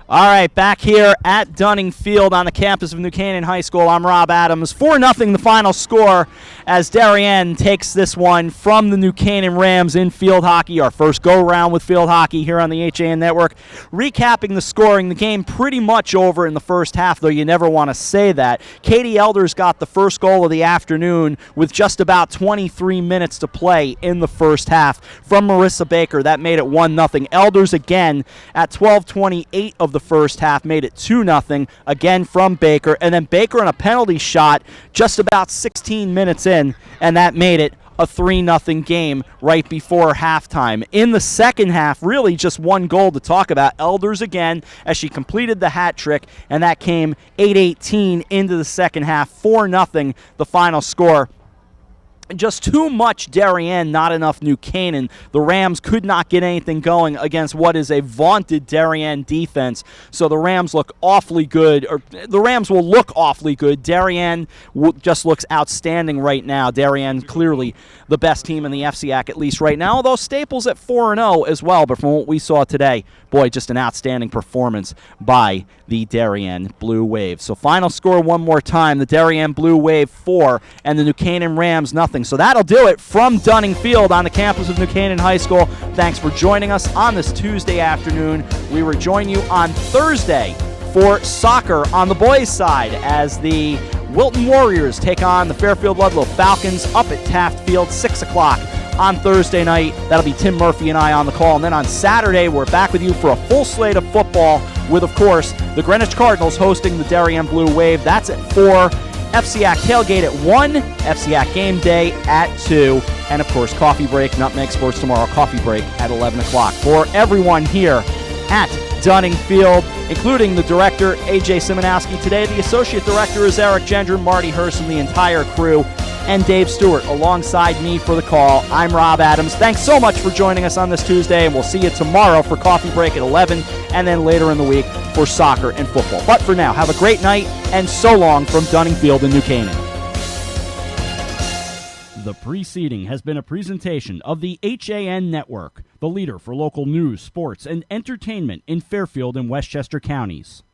All right, back here at Dunning Field on the campus of New Canaan High School. I'm Rob Adams. 4-0 the final score as Darien takes this one from the New Canaan Rams in field hockey. Our first go-round with field hockey here on the HAN Network. Recapping the scoring, the game pretty much over in the first half, though you never want to say that. Katie Elders got the first goal of the afternoon with just about 23 minutes to play in the first half from Marissa Baker. That made it 1-0. Elders again at 12:28 of the first half made it 2-0 again from Baker, and then Baker on a penalty shot just about 16 minutes in, and that made it a 3-0 game right before halftime. In the second half, really just one goal to talk about. Elders again as she completed the hat trick, and that came 8:18 into the second half. 4-0 the final score. Just too much Darien, not enough New Canaan. The Rams could not get anything going against what is a vaunted Darien defense. So the Rams look awfully good, or the Rams will look awfully good. Darien just looks outstanding right now. Darien clearly the best team in the FCIAC, at least right now, although Staples at 4-0 as well. But from what we saw today, boy, just an outstanding performance by the Darien Blue Wave. So final score one more time, the Darien Blue Wave 4 and the New Canaan Rams 0. 0. So that'll do it from Dunning Field on the campus of New Canaan High School. Thanks for joining us on this Tuesday afternoon. We rejoin you on Thursday for soccer on the boys' side as the Wilton Warriors take on the Fairfield Ludlow Falcons up at Taft Field, 6 o'clock on Thursday night. That'll be Tim Murphy and I on the call. And then on Saturday, we're back with you for a full slate of football with, of course, the Greenwich Cardinals hosting the Darien Blue Wave. That's at 4. FCIAC tailgate at 1. FCIAC game day at 2. And, of course, coffee break, Nutmeg Sports Tomorrow, coffee break at 11 o'clock. For everyone here at Dunning Field, including the director, A.J. Simonowski. Today, the associate director is Eric Gendron, Marty Hurst, and the entire crew, and Dave Stewart alongside me for the call. I'm Rob Adams. Thanks so much for joining us on this Tuesday, and we'll see you tomorrow for coffee break at 11, and then later in the week for soccer and football. But for now, have a great night, and so long from Dunning Field in New Canaan. The preceding has been a presentation of the HAN Network, the leader for local news, sports, and entertainment in Fairfield and Westchester counties.